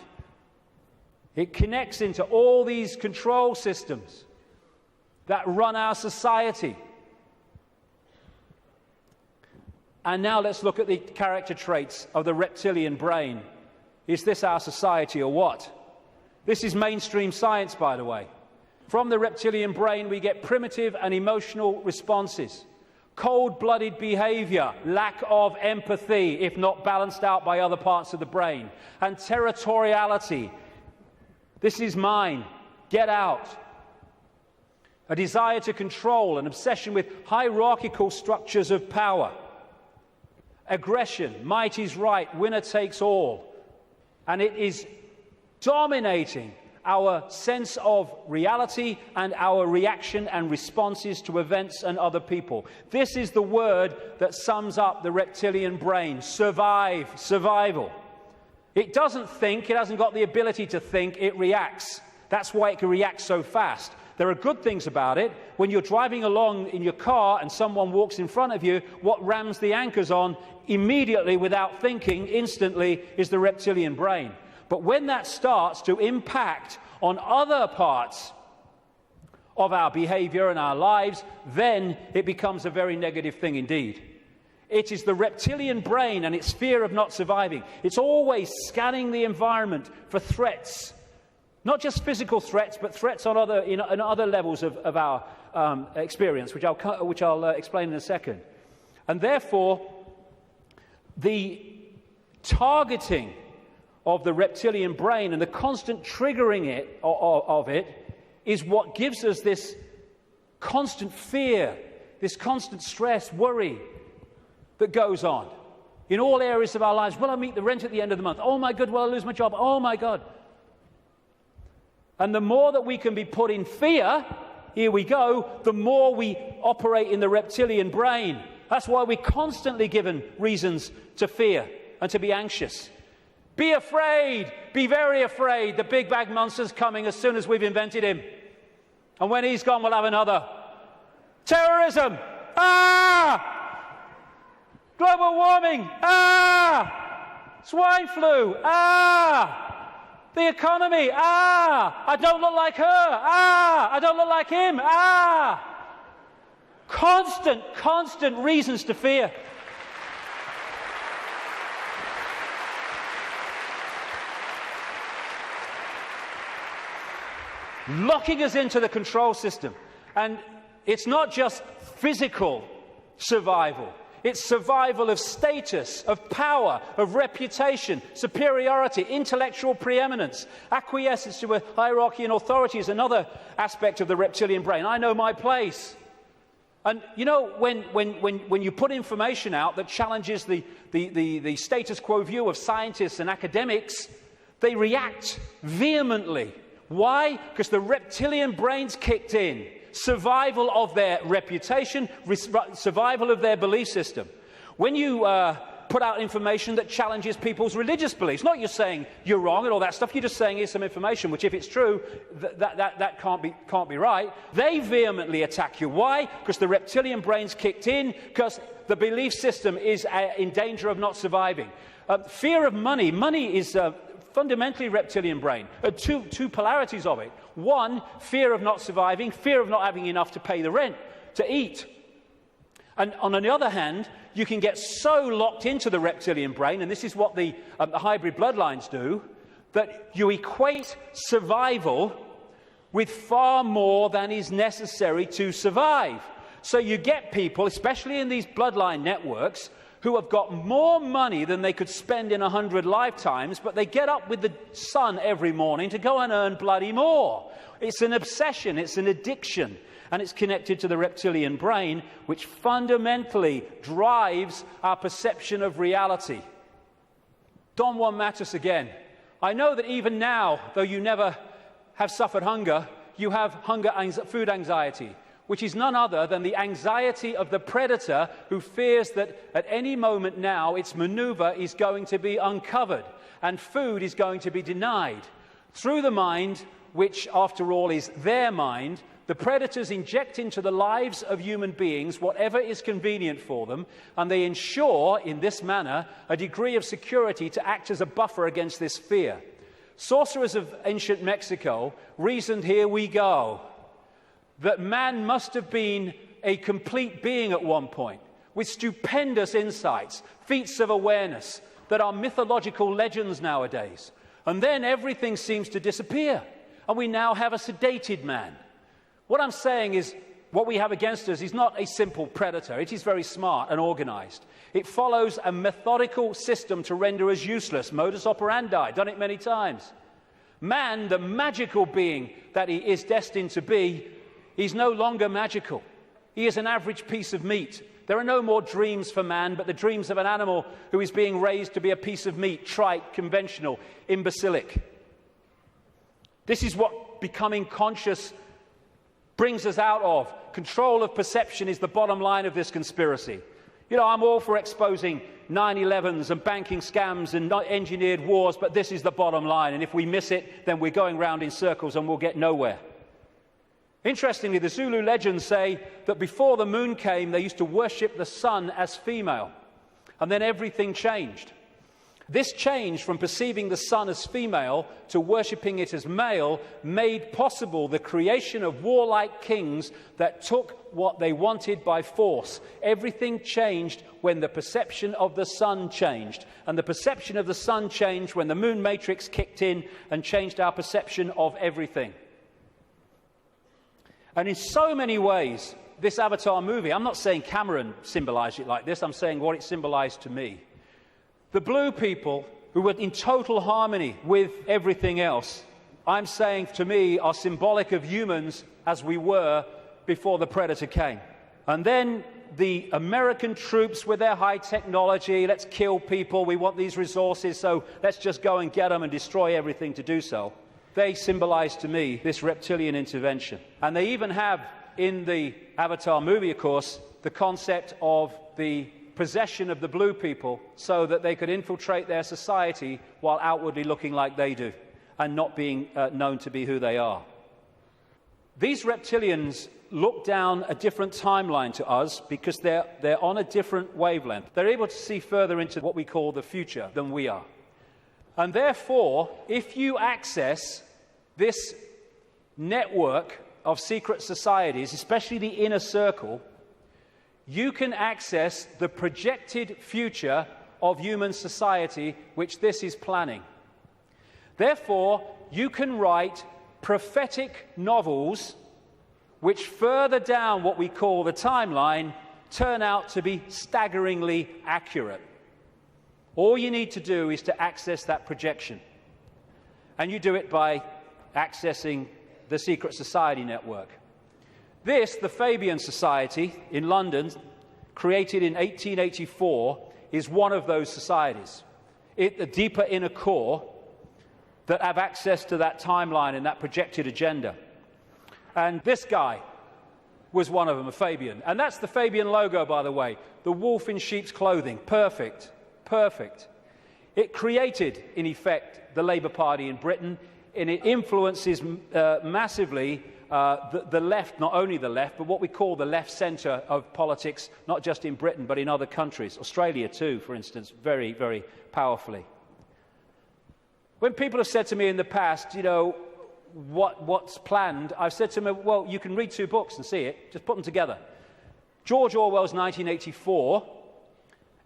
It connects into all these control systems that run our society. And now let's look at the character traits of the reptilian brain. Is this our society or what? This is mainstream science, by the way. From the reptilian brain, we get primitive and emotional responses, cold-blooded behavior, lack of empathy, if not balanced out by other parts of the brain, and territoriality. This is mine. Get out. A desire to control, an obsession with hierarchical structures of power. Aggression, might is right, winner takes all. And it is dominating our sense of reality and our reaction and responses to events and other people. This is the word that sums up the reptilian brain: survival. It doesn't think, it hasn't got the ability to think, it reacts. That's why it can react so fast. There are good things about it. When you're driving along in your car and someone walks in front of you, what rams the anchors on immediately, without thinking, instantly, is the reptilian brain. But when that starts to impact on other parts of our behavior and our lives, then it becomes a very negative thing indeed. It is the reptilian brain and its fear of not surviving. It's always scanning the environment for threats, not just physical threats, but threats on other levels of our experience, which I'll explain in a second. And therefore, the targeting of the reptilian brain and the constant triggering of it is what gives us this constant fear, this constant stress, worry that goes on in all areas of our lives. Will I meet the rent at the end of the month? Oh my God, will I lose my job? Oh my God. And the more that we can be put in fear, here we go, the more we operate in the reptilian brain. That's why we're constantly given reasons to fear and to be anxious. Be afraid, be very afraid. The big bad monster's coming as soon as we've invented him. And when he's gone, we'll have another. Terrorism! Ah! Global warming! Ah! Swine flu! Ah! The economy! Ah! I don't look like her! Ah! I don't look like him! Ah! Constant reasons to fear. Locking us into the control system. And it's not just physical survival. It's survival of status, of power, of reputation, superiority, intellectual preeminence. Acquiescence to a hierarchy and authority is another aspect of the reptilian brain. I know my place. And you know, when you put information out that challenges the status quo view of scientists and academics, they react vehemently. Why? Because the reptilian brain's kicked in. Survival of their reputation, survival of their belief system. When you put out information that challenges people's religious beliefs, not you're saying you're wrong and all that stuff, you're just saying here's some information, which if it's true, that can't be right. They vehemently attack you. Why? Because the reptilian brain's kicked in, because the belief system is in danger of not surviving. Fear of money. Money is fundamentally reptilian brain. Two polarities of it. One, fear of not surviving, fear of not having enough to pay the rent, to eat. And on the other hand, you can get so locked into the reptilian brain, and this is what the hybrid bloodlines do, that you equate survival with far more than is necessary to survive. So you get people, especially in these bloodline networks, who have got more money than they could spend in 100 lifetimes, but they get up with the sun every morning to go and earn bloody more. It's an obsession, it's an addiction, and it's connected to the reptilian brain, which fundamentally drives our perception of reality. Don Juan Matus again. I know that even now, though you never have suffered hunger, you have food anxiety, which is none other than the anxiety of the predator who fears that at any moment now its maneuver is going to be uncovered and food is going to be denied. Through the mind, which after all is their mind, the predators inject into the lives of human beings whatever is convenient for them, and they ensure in this manner a degree of security to act as a buffer against this fear. Sorcerers of ancient Mexico reasoned, here we go, that man must have been a complete being at one point, with stupendous insights, feats of awareness that are mythological legends nowadays. And then everything seems to disappear, and we now have a sedated man. What I'm saying is, what we have against us is not a simple predator. It is very smart and organized. It follows a methodical system to render us useless. Modus operandi, done it many times. Man, the magical being that he is destined to be, he's no longer magical. He is an average piece of meat. There are no more dreams for man, but the dreams of an animal who is being raised to be a piece of meat, trite, conventional, imbecilic. This is what becoming conscious brings us out of. Control of perception is the bottom line of this conspiracy. You know, I'm all for exposing 9/11s and banking scams and not engineered wars, but this is the bottom line. And if we miss it, then we're going round in circles and we'll get nowhere. Interestingly, the Zulu legends say that before the moon came, they used to worship the sun as female. And then everything changed. This change from perceiving the sun as female to worshipping it as male made possible the creation of warlike kings that took what they wanted by force. Everything changed when the perception of the sun changed. And the perception of the sun changed when the moon matrix kicked in and changed our perception of everything. And in so many ways, this Avatar movie, I'm not saying Cameron symbolized it like this, I'm saying what it symbolized to me. The blue people, who were in total harmony with everything else, I'm saying to me, are symbolic of humans as we were before the Predator came. And then the American troops with their high technology, let's kill people, we want these resources, so let's just go and get them and destroy everything to do so. They symbolize to me this reptilian intervention. And they even have, in the Avatar movie, of course, the concept of the possession of the blue people so that they could infiltrate their society while outwardly looking like they do and not being known to be who they are. These reptilians look down a different timeline to us because they're on a different wavelength. They're able to see further into what we call the future than we are. And therefore, if you access this network of secret societies, especially the inner circle, you can access the projected future of human society which this is planning. Therefore, you can write prophetic novels which further down what we call the timeline turn out to be staggeringly accurate. All you need to do is to access that projection. And you do it by accessing the secret society network. This, the Fabian Society in London, created in 1884, is one of those societies. The deeper inner core that have access to that timeline and that projected agenda. And this guy was one of them, a Fabian. And that's the Fabian logo, by the way. The wolf in sheep's clothing. Perfect. Perfect. It created, in effect, the Labour Party in Britain, and it influences massively the left, not only the left, but what we call the left centre of politics, not just in Britain, but in other countries. Australia, too, for instance, very, very powerfully. When people have said to me in the past, you know, what's planned, I've said to them, well, you can read two books and see it. Just put them together. George Orwell's 1984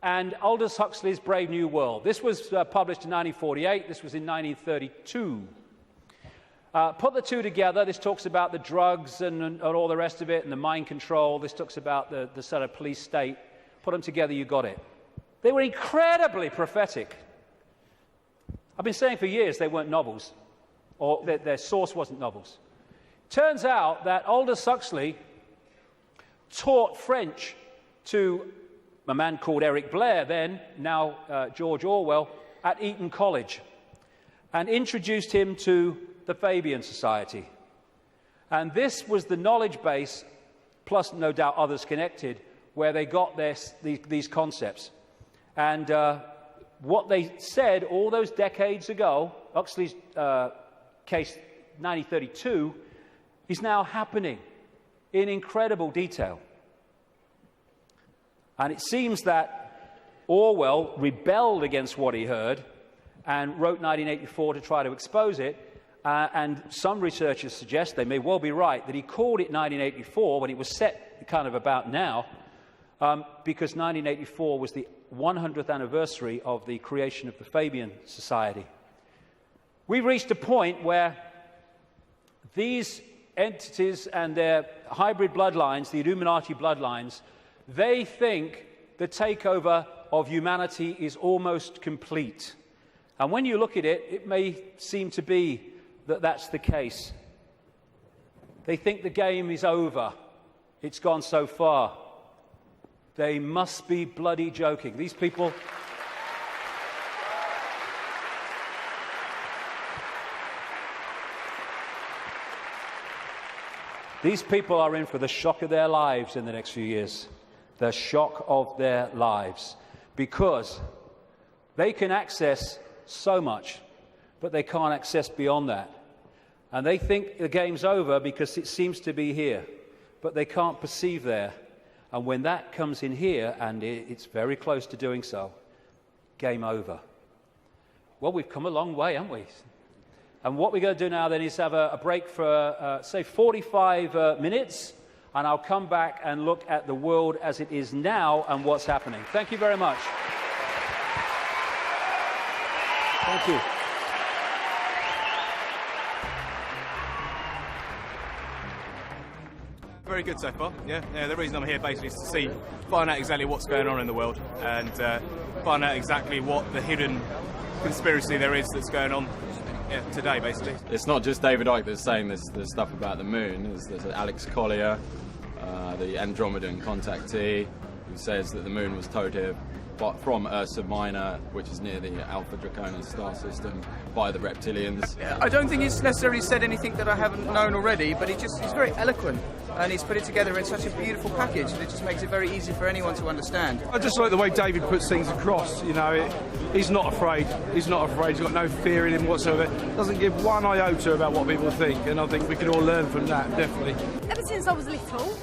and Aldous Huxley's Brave New World. This was published in 1948. This was in 1932. Put the two together. This talks about the drugs and all the rest of it and the mind control. This talks about the sort of police state. Put them together, you got it. They were incredibly prophetic. I've been saying for years they weren't novels, or their source wasn't novels. Turns out that Aldous Huxley taught French to a man called Eric Blair then, now George Orwell, at Eton College, and introduced him to the Fabian Society. And this was the knowledge base, plus no doubt others connected, where they got these concepts. And what they said all those decades ago, Huxley's case 1932, is now happening in incredible detail. And it seems that Orwell rebelled against what he heard and wrote 1984 to try to expose it. And some researchers suggest, they may well be right, that he called it 1984 when it was set kind of about now, because 1984 was the 100th anniversary of the creation of the Fabian Society. We've reached a point where these entities and their hybrid bloodlines, the Illuminati bloodlines, they think the takeover of humanity is almost complete. And when you look at it, it may seem to be that that's the case. They think the game is over. It's gone so far. They must be bloody joking. These people... These people are in for the shock of their lives in the next few years. The shock of their lives. Because they can access so much, but they can't access beyond that. And they think the game's over because it seems to be here, but they can't perceive there. And when that comes in here, and it's very close to doing so, game over. Well, we've come a long way, haven't we? And what we're going to do now then is have a break for, say, 45 minutes, and I'll come back and look at the world as it is now and what's happening. Thank you very much. Thank you. Very good so far, yeah. The reason I'm here basically is to find out exactly what's going on in the world and find out exactly what the hidden conspiracy there is that's going on today, basically. It's not just David Icke that's saying this stuff about the moon. There's Alex Collier, the Andromedan contactee, who says that the moon was towed here from Ursa Minor, which is near the Alpha Draconis star system, by the reptilians. I don't think he's necessarily said anything that I haven't known already, but he's very eloquent, and he's put it together in such a beautiful package that it just makes it very easy for anyone to understand. I just like the way David puts things across. You know, he's not afraid. He's not afraid. He's got no fear in him whatsoever. Doesn't give one iota about what people think, and I think we can all learn from that, definitely. Ever since I was little,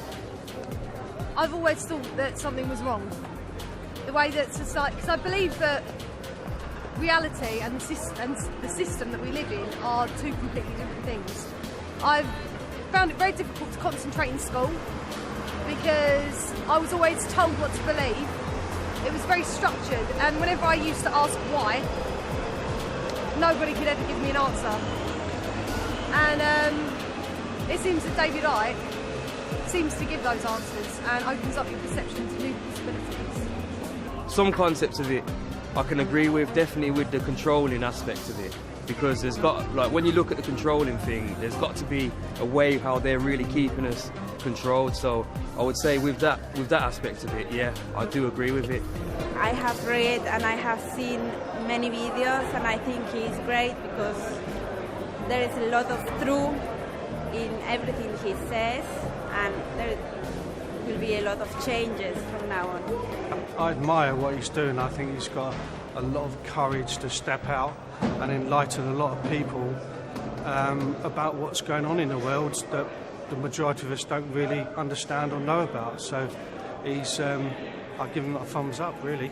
I've always thought that something was wrong. The way that society, because I believe that reality and the system that we live in are two completely different things. I've found it very difficult to concentrate in school because I was always told what to believe. It was very structured, and whenever I used to ask why, nobody could ever give me an answer. And it seems that David Icke seems to give those answers and opens up your perception to new possibilities. Some concepts of it I can agree with, definitely with the controlling aspect of it, because there's got, like, when you look at the controlling thing, there's got to be a way how they're really keeping us controlled. So I would say with that aspect of it, yeah, I do agree with it. I have read and I have seen many videos, and I think he's great because there is a lot of truth in everything he says, and there will be a lot of changes from now on. I admire what he's doing. I think he's got a lot of courage to step out and enlighten a lot of people about what's going on in the world that the majority of us don't really understand or know about. So I give him a thumbs up, really.